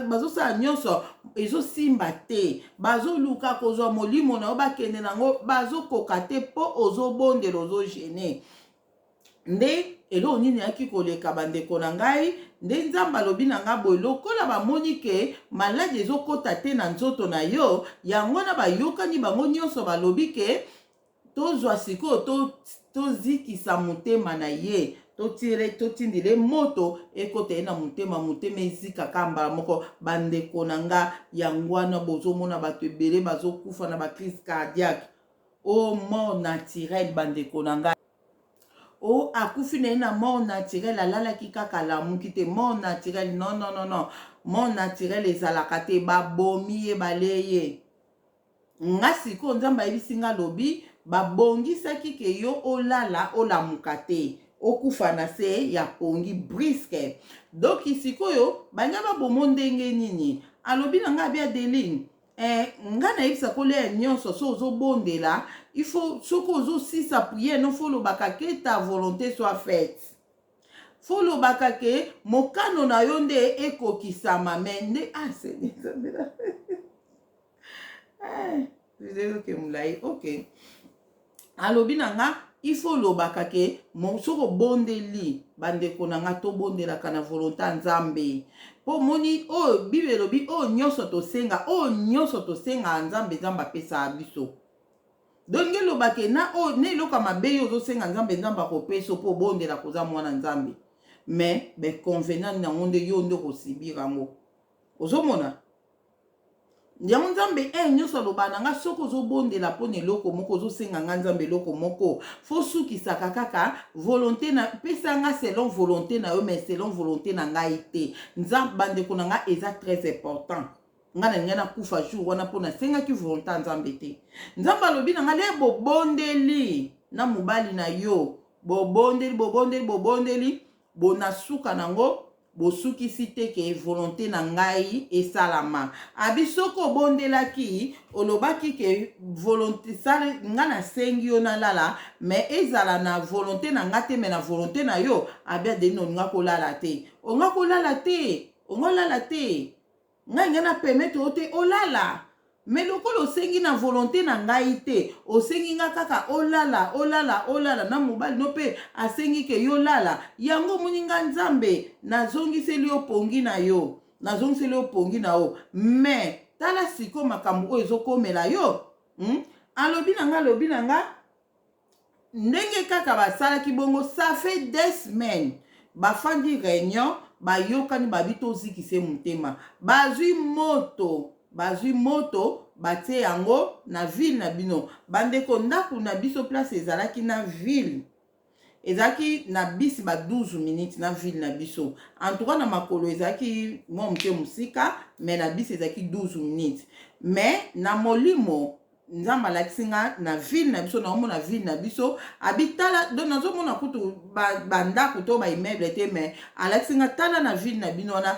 bazosala nyonso ezosimba te bazoluka kozwa molimo na yo bakende nango bazokoka te mpo ozobondela ozogene nde elo nini yaki koleka bandeko na ngai nde nzambe alobi na nga boye lokola bamoni ke maladi ezokota te na nzoto na yo yango na bayokani bango nyonso balobi ke tozwa sikoyo tozikisa motema na ye totindile moto ekota ye na motema ezikaka mbala moko bandeko na nga yango wana bozomona bato ebele bazokufa na bacrise cardiaque o mort naturel bandeko na nga o akufi na ye na mort naturel alalaki kaka lamuki te mort naturel non mort naturel ezalaka te babomi ye baleye nga siko nzambe ayebisi nga lobi babongisaki ke yo olala olamuka te okufa na se ya pongi briske. Donc sikoyo banya babomo ndenge nini alobi na nga abi Adeline nga nayebisa kolia nyonso so ozobondela il faut soko ozosisa priere no fo lobaka ke ta volonté soit faite, fo lobaka ke mokano na yo nde ekokisama mende ok mulai ok alobi na nga il faut lobaka ke soko bondeli bandeko na nga tobondelaka na volonté ya nzambe po moni oyo bible elobi oyo nyonso tosenga nzambe apesa biso. donge lobake na oyo na eloko mabe yo ozosenga nzambe akopesa po bondela koza mwana nzambe mais beconvenant nango nde yo nde okosibira yango ozomona. yango nzambe nyonso aloba na nga soki ozobondela mpona eloko moko ozosenga nga nzambe eloko moko fo sukisaka kaka volonté na pesa nga selon volonté na yo mais selon volonté na ngai te. nzambe bandeko na nga eza très important. nga na ngana kufa jour wana mpona sengaki volonté ya nzambe te. nzambe alobi na nga le bobondeli na mobali na yo bobondeli bonasuka nango bosukisi te ke volonté na ngai esalama. abi soko obondelaki olobaki ke volonté sale nga nasengi yo nalala mais ezala na volonté na nga te mais na volonté na yo abi Adeline olinga kolala te ongolala te ngai nga na permettre yo te olala mais lokolo osengi na volonté na ngai te osengi nga kaka olala na mobali no pe asengi ke yo lala yango moninga nzambe nazongiseli yo pongi na yo mais tala siko makambo oyo ezokomela yo alobi na nga ndenge kaka basalaki bongo ça fait des semaines bafandi réunion bayokani babi tozikise motema bazwi moto batie yango na ville na bino bandeko ndako na biso place ezalaki na ville ezalaki na bisi ba 12 minutes na ville na biso en tout cas na makolo ezalaki mwa moke mosika mais na bisi ezalaki 12 minutes mais na molimo nzambe alakisi nga na ville na biso naomona ville na biso abitala donc nazomona kutu bandako to baimmeuble te mais alakisi nga tala na ville na bino wana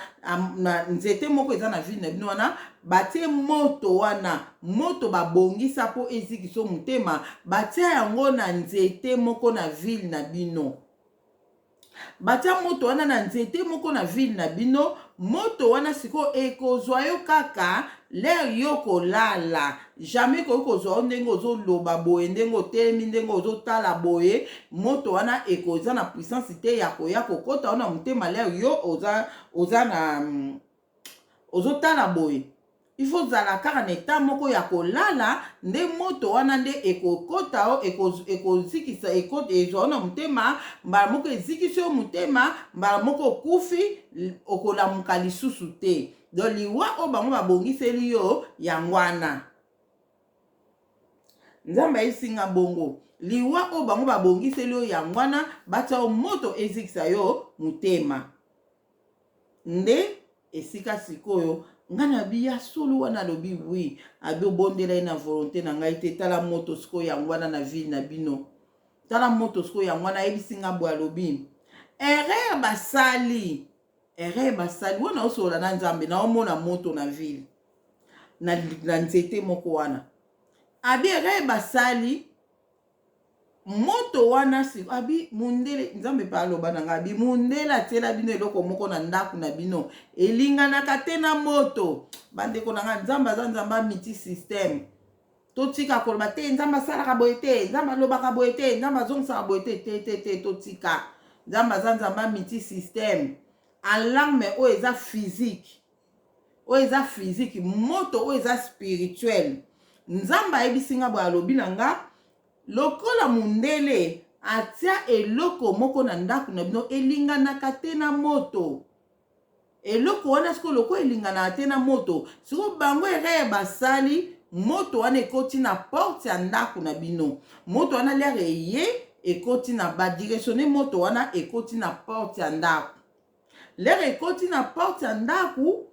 na nzete moko eza na ville na bino wana batie moto babongisa po ezikiso motema batia yango na nzete moko na ville na bino batia moto wana na nzete moko na ville na bino moto wana siko ekozwa yo kaka l'air yo kolala jamais kokozwa ndenge ozoloba boye ndenge otelemi ndenge ozotala boye moto wana ekoza na puissance te ya koya kokota wana motema l'air yo oza na ozotala boye il faut zala kaka na eta moko ya kolala nde moto wana nde ekokota o ekozikisa ezwa na motema mbala moko ezikisi yo motema mbala moko okufi okolamuka lisusu te. donc liwa oyo bango babongiseli yo yango wana nzambe ayisinga bongo liwa oyo bango babongiseli yo yango wana batia yo moto ezikisa yo motema nde esika sikoyo nga na biya solo wana lobi wi abi obondela na volonté na ngai te tala moto sikoyo yango wana na ville na bino tala moto sikoyo yango wana ayebisi nga boye alobi erreur basali wana osola na nzambe na omona moto na ville na nzete moko wana abi erreur basali moto wana si abi mundele nzambe pa aloba na nga abi mundele atiela bino eloko moko na ndako na bino elinganaka te na moto bandeko na nga nzambe aza nzambe miti système totika koloba te nzambe asalaka boye te nzambe alobaka boye te nzambe azongisaka boye te totika nzambe aza nzambe miti système alarme oyo eza physique moto oyo eza spirituel nzambe ayebisi nga boye alobi na nga lokola mundele atia eloko moko na ndako na bino elinganaka te na moto eloko wana siko loko elinganaka te na moto siko bango erreur basali moto wana ekoti na porte ya ndako na bino moto wana l'air eye ekoti na badirectionne moto wana ekoti na porte ya ndako l'air ekoti na porte ya ndako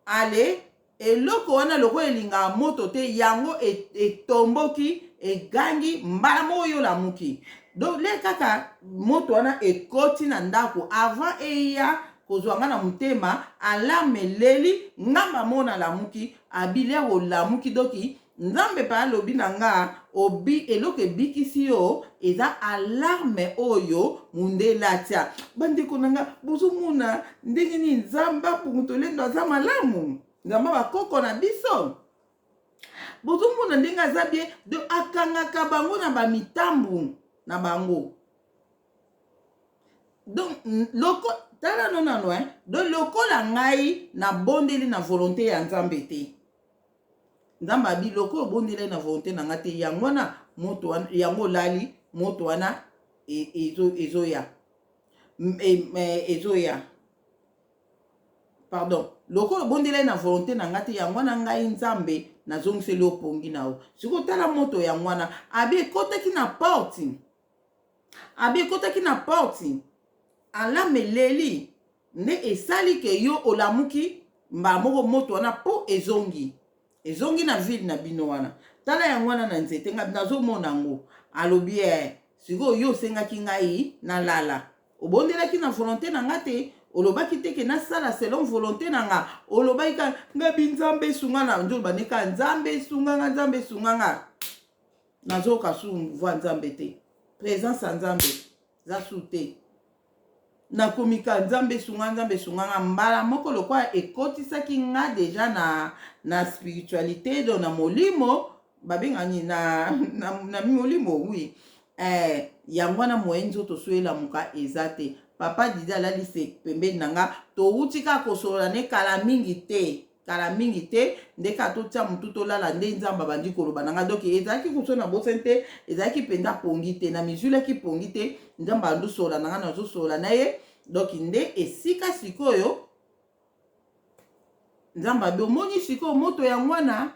ale eloko wana loko elinga moto te yango etomboki egangi mbala moko yo lamuki. Donc le kaka moto wana ekoti na ndako avant eya kozwanga na mutema alarme leli ngamba mona lamuki abile olamuki doki nzambe pa lobi na nga obi eloko ebikisi yo eza alarme oyo mundela tia bandeko na nga bozomona ndenge ni nzambe apungutolendo aza malamu nzambe bakoko na biso bozomona ndenge aza bien de akangaka bango na bamitambu na bango. Donc loko tala nonano donc lokola ngai na bondeli na volonté ya nzambe te nzambe abi loko bondeli na volonté na nga te yango wana moto wana yango lali moto wana ezoya pardon loko bondeli na volonté na nga te yango wana ngai nzambe nazongiseli opongi na yo. Siko tala moto yango wana abi ekotaki na porti alame leli nde esali ke yo olamuki mbala moko moto wana po ezongi na ville na bino wana. Tala yango wana na nzete nga nazomona yango alobi sikoyo yo osengaki ngai nalala obondelaki na volonté na nga te olobaki teke nasala selon volonté na nga olobaki ka nga binzambe esunga na nzolo baneka nzambe esunga nga nazoka su mvua nzambe te présence ya nzambe za su te nakomika nzambe esunga nga mbala moko lokwa ekotisaki nga deja na spiritualité do na molimo babengani na molimo oui yango wana moye nzoto so elamuka eza te. Papa Didi alalisi pembeni na nga touti kaka kosolola ne kala mingi te ndeka totia mutu tolala nde nzambe bandi koloba na nga. Donc ezalaki kuso na bosani te ezalaki mpenza pongi te na mizulaki pongi te nzambe andusola na nga nazosola na ye. Donc nde esika sikoyo nzambe abi omoni sikoyo moto yango wana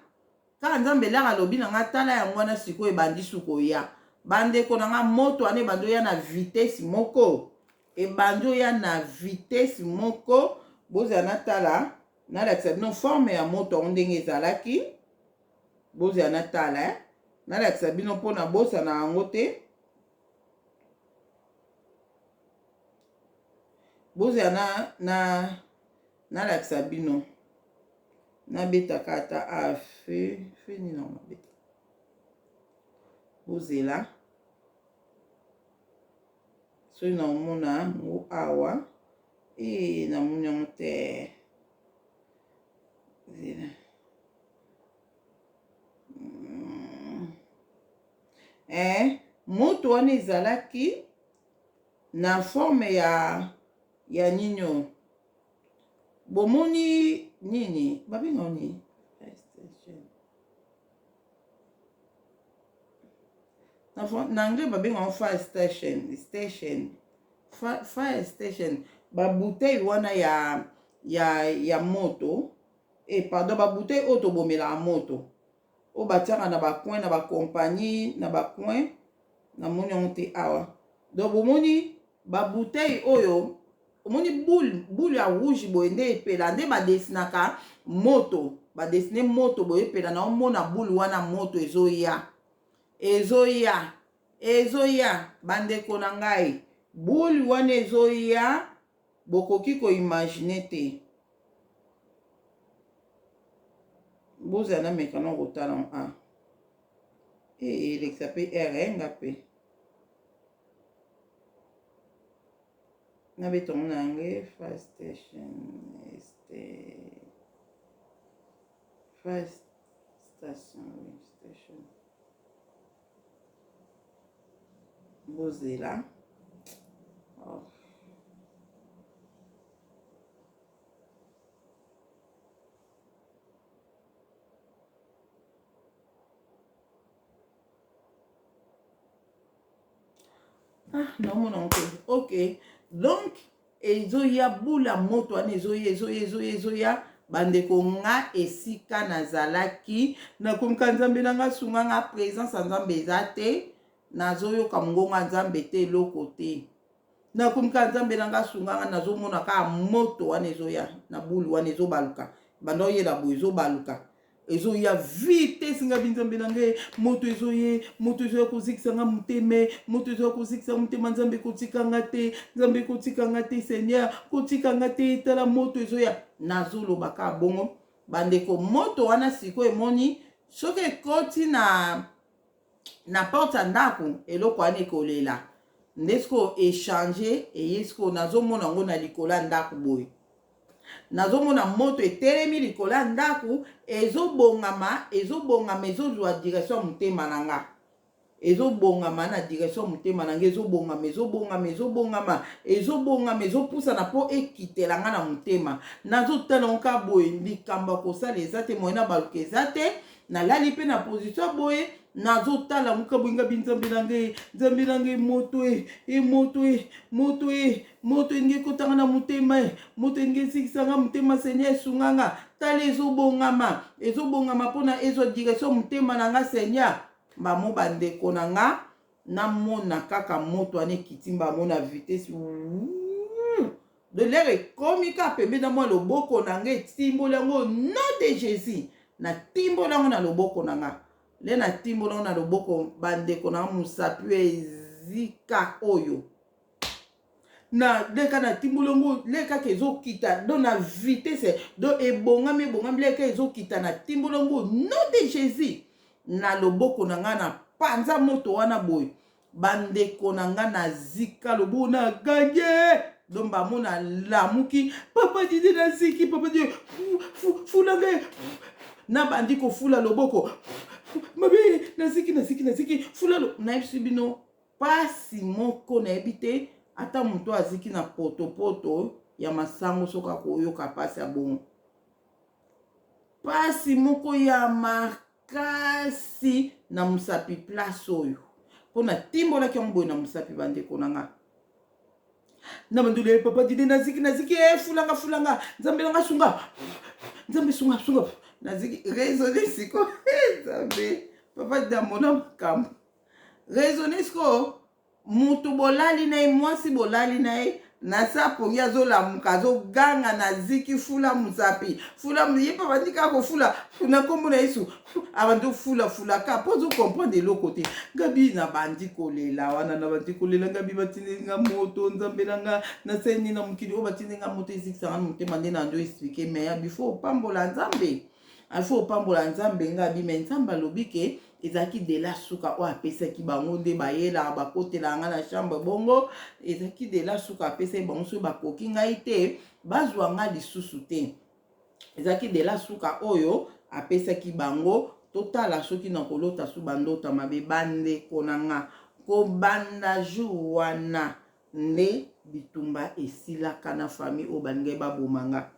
kaka nzambe elaka alobi na nga tala yango wana sikoyo ebandi sukoya bandeko na nga moto wana ebandi oya na vitesse moko bozala natala nalakisa bino forme ya moto yango ndenge ezalaki bozala natala nalakisa bino mpona bosana yango te bozala nalakisa bino nabetaka ata afe nini na mabeta bozela soki naomona yango awa namoni yango te zela moto wana ezalaki na forme ya nini bomoni nini babengao nini na anglais babengao fire station babutei wana ya moto pardon babutei oyo tobomelaka moto oyo batiaka na bacoin na bakompagnie na bacoin namoni yango te awa. Donc bomoni babutei oyo omoni boule ya rouge boye nde epela nde badesinaka moto badesine moto boye epela na omona boule wana moto ezoya bandeko na ngai boule wana ezoya bokoki koimagine te bozala na mekano kotala elekisa pe nga pe nabetongo na yango fire station bozela naomona yango te ok. Donc ezoya bula moto wana ezoya bandeko nga esika nazalaki nakomika nzambe nanga sunga nga présence ya nzambe eza te nazoyoka mongonga nzambe te eloko te nakomika nzambe nanga sunga nga nazomona kaka moto wana ezoya na bulu wana ezobaluka bando ye la boizo baluka ezo ya vite singa binzambe nange moto ezo ya kozikisa nga muteme moto ezo ya kozikisa mutema nzambe kotika nga te Seigneur kotika nga te tala moto ezo ya nazoloba ka bongo bandeko moto wana siko emoni soki ekoti na porte ya ndako eloko wana ekolela nde siko echange eye siko nazomona yango na likolo ya ndako boye nazomona moto etelemi likolo ya ndako ezobongama ezozwa direction motema na nga ezobongama na direction motema na nga ezobongama ezopusana mpo ekitela nga na motema nazotala nka boye likambo kosala eza te moye na baluka eza te nalali mpe na position boye nazotala muka boinga binzambe nange moto enge kotanga na motema moto enge sikisanga motema Seigneur esunganga tala ezobongama mpona ezwa direction motema na nga Seigneur bamo bandeko na nga namona kaka moto ane kitimba mona vitesse de l'air ekomi ka pembe na mwa loboko na nga etimbola yango nom de Jésus na timbola yango na loboko na nga le na timbola yango na loboko bandeko na musapi ezika oyo na leka na timbola yango leka ke ezokita do na vitesse do ebongami leka ezokita na timbola yango nom de Jésus na loboko na nga na panza moto wana boy bandeko na nga na zika lobo na ganye domba mona lamuki papa dide na ziki papa dide fula ngai na bandi ko fula loboko mabe na ziki fula na ibino pasi moko na ebite ata moto aziki na poto ya masango soka koyoka pasi ya bongo pasi moko ya makasi na musapi place oyo pona timbola ki mboy na musapi bandeko na nga na bandule papa dide na ziki fulanga nzambe sunga na ziki raisonner siko nzambe papa dide mona makambo raisonner siko mutu bolali na mwasi bolali na na sapo ya zolamuka azoganga na ziki fula musapi fula yepa bandika ko fula na kombo na Yesu abantu fula ka pozo comprendre le côté gabi na bandi kolela wana na bandi kolela gabi batinenga moto nzambe nanga na seni na mukili o batinenga moto ezikisa na mutema ndena ndo expliquer mais ya before pambola nzambe afo pambola nzambe ngabi mais nzamba lobike ezaki de la suka o apesaki bango nde bayela bakotela nga na chambre bongo ezaki de la suka apesaki bango so bakoki ngai te bazwa nga lisusu te ezaki de la suka oyo apesaki bango totala soki na kolota su bandota mabe bandeko na nga kobanda jour wana nde bitumba esilaka na famille o balingai babomanga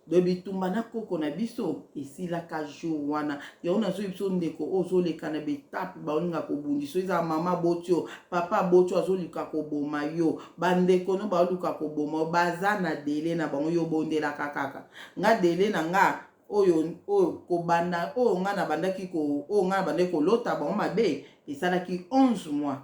de bitumba na koko na biso esilaka jour wana ya ona so biso ndeko ozoleka na betape baolinga kobundisa eza mama botio papa botio azolika koboma yo bandeko no baoluka koboma baza na dele na bango yo bondelaka kaka nga dele na nga oyo kobanda oyo nga na bandaki oyo nga na bandaki kolota bango mabe esalaki 11 mois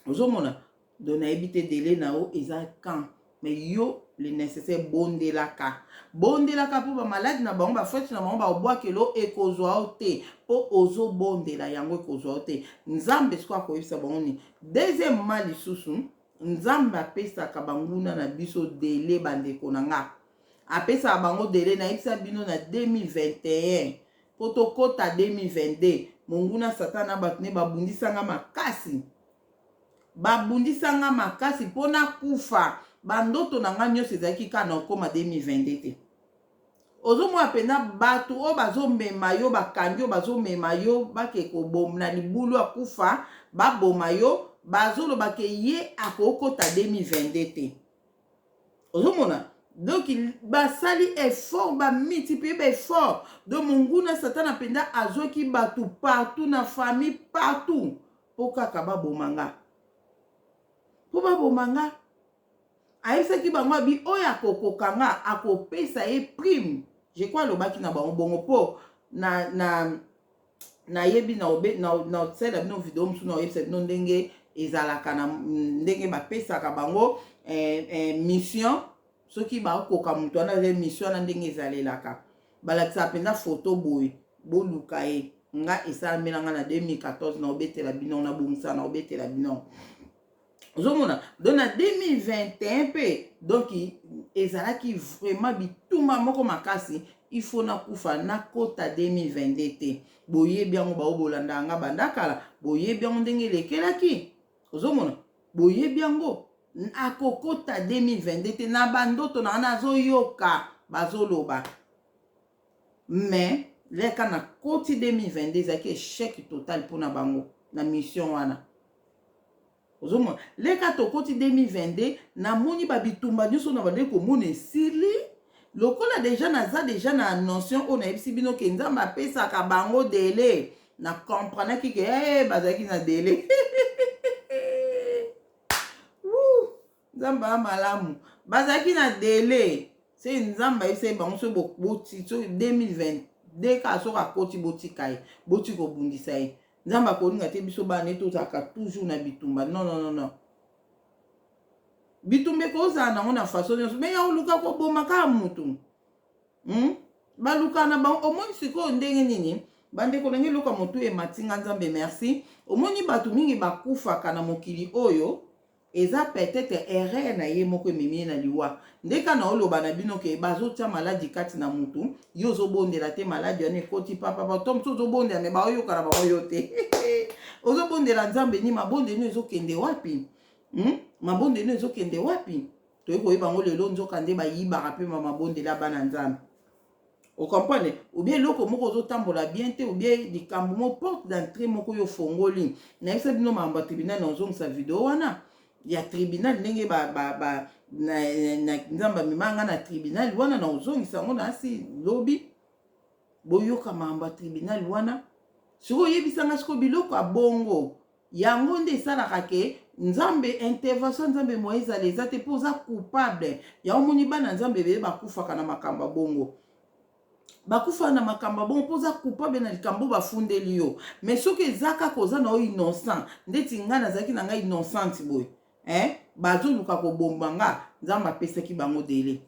ozomona do nayebi te dele na o eza quand mais yo le nécessaire bondelaka po ba malade na bango ba fete na bango ba obwakelo ekozwa o te po ozo bondela yango ekozwa o te nzambe siko akoyebisa bango ni deuxièmement lisusu nzambe apesaka banguna na biso dele bandeko na nga apesaka bango dele na yebisa bino na 2021 po tokota 2022 monguna satana bato ne babundisanga makasi mpona kufa bandoto na nga nyonso ezalaki ka na okoma 2022 te ozomona mpena bato oyo bazomema yo bakangi oyo bazomema yo bake koboma na libulu akufa baboma yo bazolobake ye akokota 2022 te ozomona donc basali effort bamultiplie baeffort do monguna satana mpenda azwaki bato partout na famille partout mpo kaka babomanga mpo babomanga ayebisaki bango abi oyo akokoka nga akopesa ye prime je crois alobaki na bango bongo mpo nayebi na osala bino video mosusu na oyebisa bino ndenge ezalaka na ndenge bapesaka bango mission soki bakoka moto wana mission na ndenge ezalelaka balakisa mpenza photo boye boluka ye nga esalamela nga na 2014 na obetela bino na bongisa na obetela bino ozomona donc na 2021 mpe donc ezalaki vraiment bitumba moko makasi il faut na kufa na kota 2022 te boyebi yango baobolanda yanga bandakala boyebi yango ndenge elekelaki ozomona boyebi yango akokota 2022 te na bandoto na wana azoyoka bazoloba mais leka na koti 2022 ezalaki échec total mpona bango na mission wana ozomona leka tokoti 2022 namoni babitumba nyonso na bande komona esili lokola deja naza deja na notion oyo nayebisi bino ke nzambe apesaka bango dele na komprenaki ke bazalaki na dele nzambe amalamu bazalaki na dele se nzambe ayebisa bango so boti so 2022 ka soki akoti botika ye boti kobundisa ye nzambe akolinga te biso bana tozalaka toujours na bitumba non bitumba ekozala nango na façon nyonso me ya oluka koboma kaka mutu baluka na bango omoni sikoyo ndenge nini bandeko ndenge eloka motu ematinga nzambe merci omoni bato mingi bakufaka na mokili oyo eza peut-être erreur na ye moko ememi ye na liwa ndeka na oloba na bino ke bazotia maladi kati na mutu yo ozobondela te maladi wana ekoti papa to mosu ozobondela me baoyoka na bango yo te ozobondela nzambe ni mabonde ino ezokende wapi mabonde ino ezokende wapi toyei koyeba yango lelo nzoka nde bayibaka mpe mabondela bana nzambe okomprendre ou bien eloko moko ozotambola bien te ou bien likambo mo porte d'entrée moko yo fongoli nayebisa bino makambo ya tribunal na ozongisa video wana ya tribunal ndenge nzambe amemanga na tribunal wana na ozongisa yango na asi lobi boyoka makambo ya tribunal wana sikoyo oyebisanga sikoyo biloko ya bongo yango nde esalaka ke nzambe intervention nzambe moye ezala eza te mpo oza coupable yango moni bana nzambe beye bakufaka na makambo ya bongo bakufa na makambo bongo mpo oza coupable na likambo bafundeli yo mais soki eza kaka oza na oyo innocent ndeti ngai nazalaki na ngai innocente boye bazoluka kobomba nga nzambe apesaki bango dele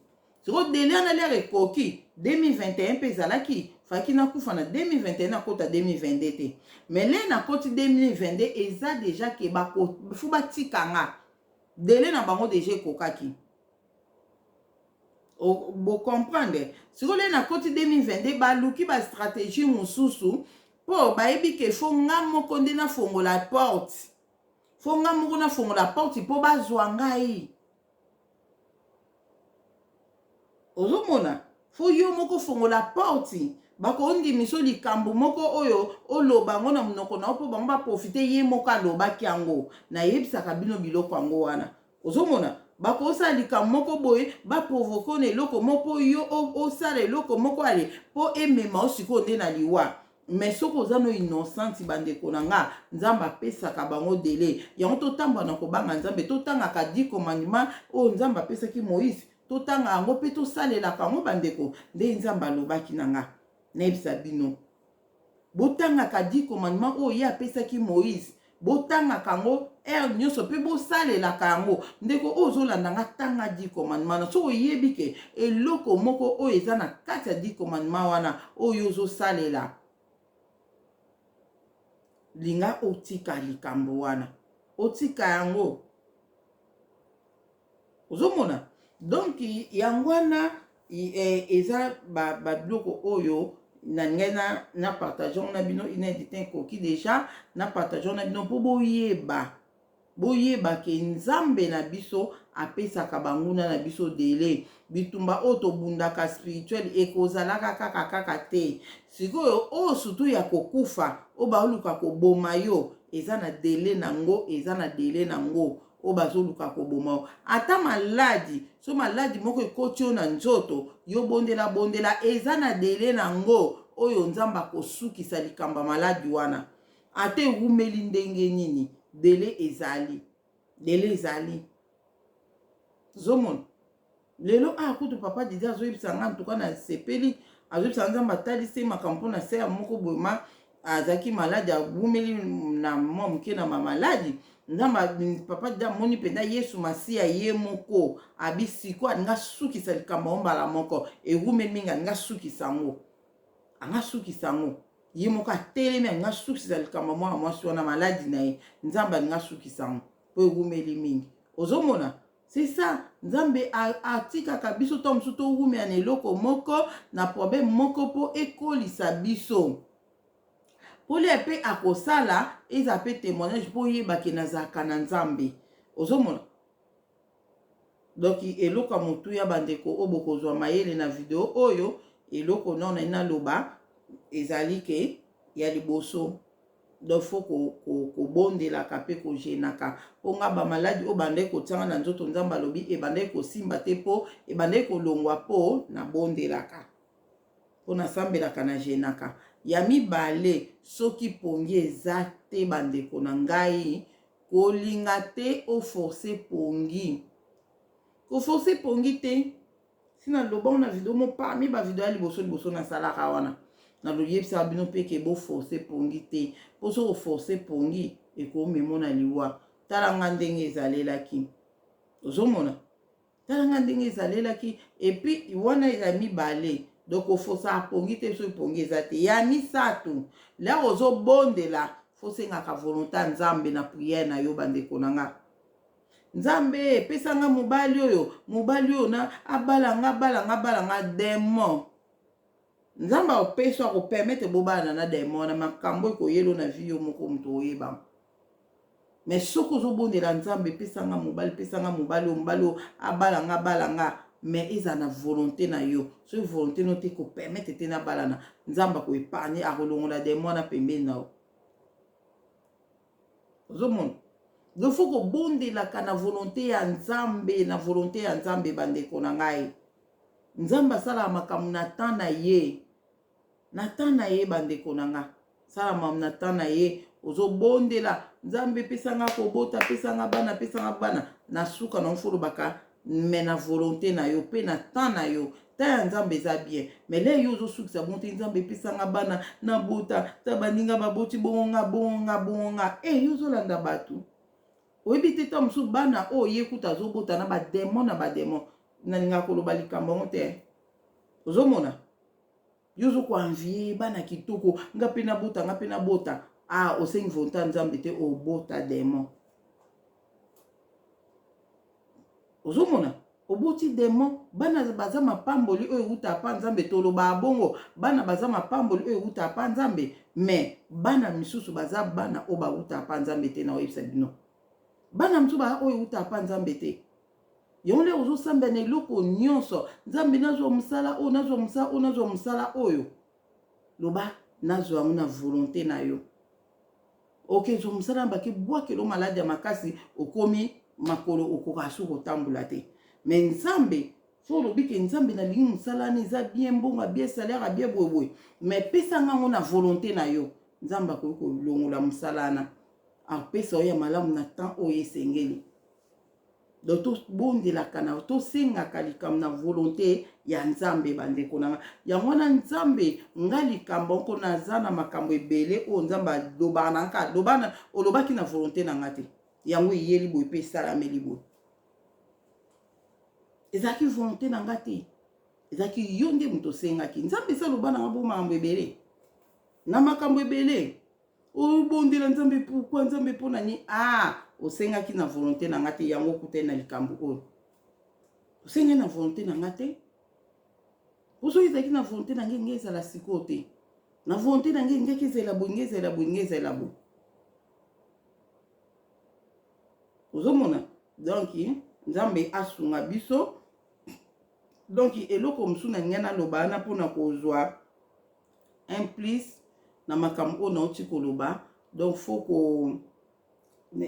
sikoyo dele wana lere ekoki 2021 mpe ezalaki faki nakufa na 2021 na kota 2022 te mais le na koti 2022 eza deja ke fu batika nga dele na bango deja ekokaki bocomprendre sikoyo le na koti 2022 baluki bastratégie mosusu mpo bayebi ke fo nga moko nde nafongola porte fo nga moko nafongola porte mpo bazwa ngai ozomona fo yo moko fongola porte bakondimiso likambo moko oyo oloba yango na monoko na yo mpo bango baprofite ye moko alobaki yango nayebisaka bino biloko yango wana ozomona bakosala likambo moko boye baprovoke na eloko moko yo osala eloko moko ale mpo emema osikoyo nde na liwa mais soki oza no innocente bandeko na nga nzambe apesaka bango dele yango totambola na kobanga nzambe totangaka 10 commandement oyo nzambe apesaki Moïse totanga yango mpe tosalelaka yango bandeko nde nzambe alobaki na nga nayebisa bino botangaka 10 commandement oyo ye apesaki Moïse botangaka yango ere nyonso mpe bosalelaka yango ndeko oyo ozolanda nga tanga 10 commandement na soki oyebi ke eloko moko oyo eza na kati ya 10 commandement wana oyo ozosalela linga otika likambo wana otika yango ozomona donc yango wana eza babiloko oyo na ngai na partageon na bino inédité koki déjà na partageon na bino mpo boyeba ke nzambe na biso apesaka banguna na biso dele bitumba oyo tobundaka spirituel ekozalaka kaka te sikoyo oyo surtout ya kokufa oyo baoluka koboma yo eza na dele nango eza na dele nango oyo bazoluka koboma yo ata maladi so maladi moko ekoti yo na nzoto yo bondela eza na dele nango oyo nzambe akosukisa likambo maladi wana ata ewumeli ndenge nini dele ezali zomona lelo kutu papa didi azoyebisa nga ntuka na sepeli azoyebisa nzambe atalisi makambo mpona se ya moko boyema azaki maladi agumeli na mwa moke na mamaladi nzambe papa da moni mpenza yesu masiya ye moko abisiko alinga sukisa likambo mbala moko egumeli mingi alinga sukisa yango anga sukisa yango ye moko atelemi alinga sukisa likambo mwana mwasi wana maladi na ye nzambe alinga sukisa yango mpo egumeli mingi ozomona c'est ça nzambe atikaka biso to mosusu togumela na eloko moko na problème moko mpo ekolisa biso pole mpe akosala eza mpe témoignage mpo oyebake nazalaka na nzambe ozomona donc eloko ya motuya bandeko oyo bokozwa mayele na video oyo eloko nona naloba ezali ke ya liboso donc fo kobondelaka mpe kojenaka mpo nga bamaladi oyo bandeki kotianga na nzoto nzambe alobi ebandeki kosimba te mpo ebandeki kolongwa mpo nabondelaka mpo nasambelaka na jenaka ya mibale soki pongi eza te bandeko na ngai kolinga te oforce pongi koforce pongi te sina lobango na video mo parmi bavideo ya liboso nasalaka wana naloyebisaka bino mpe ke boforce pongi te mpo soki oforce pongi ekomemo na liwa tala nga ndenge ezalelaki ozomona tala nga ndenge ezalelaki epuis wana eza mibale donc ofosa pongi te soki pongi eza te ya misato la ozobondela fosengaka volonté ya nzambe na priere na yo bandeko na nga nzambe epesanga mobali oyo na abalanga demo nzambe opesa akopermettre bobala na demo na makambo ekoyelo na vie yo moko moto oyeba mais soki ozobondela nzambe epesanga mobali oyo abalanga mais eza na volonté na yo soki volonté no te kopermettre te na balana nzambe akoepargne akolongola demo na pembeni na yo ozomona donc faut kobondelaka na volonté ya nzambe bandeko na ngai nzambe asalaka makambo na temps na ye bandeko na nga salama na temps na ye ozobondela nzambe pesanga kobota pesanga bana na suka na mfolobaka mais na volonté na yo pe na temps na yo ta ya nzambe eza bien mais le yo ozosukisa bonte nzambe pesanga bana na bota ta baninga baboti bonga yo ozolanda bato oyebi te ta mosusu bana oyo ye kuta azobota na bademo nalinga koloba likambo ngo te ozomona yo ozokoanvie bana kitoko nga mpe nabota osengi volonté ya nzambe te obota demo ozomona oboti demo bana baza mapamboli oyo euta apa nzambe toloba bongo bana baza mapamboli oyo euta apa nzambe mais bana misusu baza bana oyo bauta apa nzambe te na oyebisa bino bana misusu baza oyo euta apa nzambe te yango nde ozosambela na eloko nyonso nzambe nazwa mosala oyo loba nazwa yango na volonté na yo okezwa mosala na bake bwakelo maladi ya makasi okomi makolo okoka su kotambola te mais nzambe fo olobi ke nzambe nalingi mosala ni eza bien mbongo bien salaire bien boyeboye mais pesanga yango na volonté na yo nzambe akoki kolongola mosala wana apesa oyo ya malamu na temps oyo esengeli donc tobondelaka na tosengaka likambo na volonté ya nzambe bandeko na nga yango wana nzambe nga likambo oko naza na makambo ebele oyo nzambe alobaka na nka olobaki na volonté na nga te yango eyeli boye mpe esalameli boye ezalaki volonté na nga te ezalaki yo nde moto osengaki nzambe esaloba na nga bo makambo ebele na makambo ebele obondela nzambe pourkui nzambe mpo na ni osengaki na volonté na nga te yango okute na likambo oyo osengaki na volonté na nga te po soki ezalaki na volonté na ngai ezala sikoyo te na volonté na ngai ngeki ezala boye ozomona donc nzambe asunga biso donc eloko mosusu na ngai naloba wana mpona kozwa implice na makambo oyo nauti koloba donc faut ko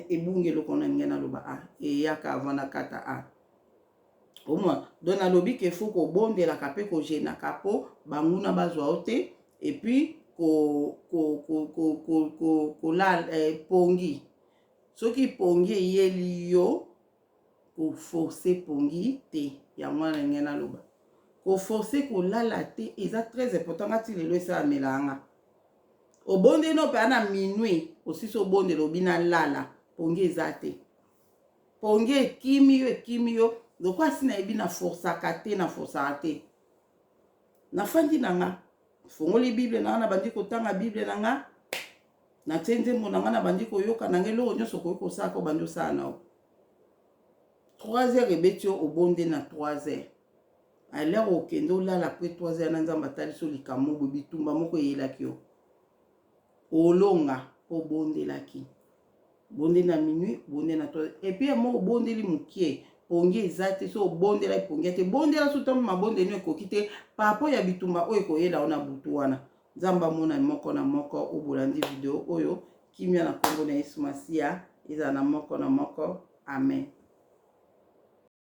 ebunge eloko na ngai naloba eyaka avant na kata omwa donc nalobi ke faut kobondelaka mpe kojenaka mpo banguna bazwa o te epuis pongi soki pongi eyeli yo koforce pongi te yango wana ngai naloba koforce kolala te eza très important ngati lelo esalamela nga obonde no pe ana minuit aussi so bonde lobina lala pongi ezate pongi ekimi yo lokwa sina ebina forsaka te na forsaka te na fandi nanga fongoli bible nanga na bandi kotanga bible nanga na tenzembo nanga na bandi koyoka nanga eloko nyonso koyi kosala ko bandi osala na 3 heures ebeti yo obonde na 3 heures alero okende olala après 3 heures na nzamba atali so likambo boye bitumba moko eyelaki yo olonga obondelaki bonde na minuit bonde na 3 heures et puis mo obondeli mukie pongi eza te so obondela pongi te bondela so tambo mabonde no ekoki te papo ya bitumba oyo koyela ona butu wana nzamba mona moko na moko obolandi video oyo kimia na kombo na Yesu Masia eza na moko na moko amen.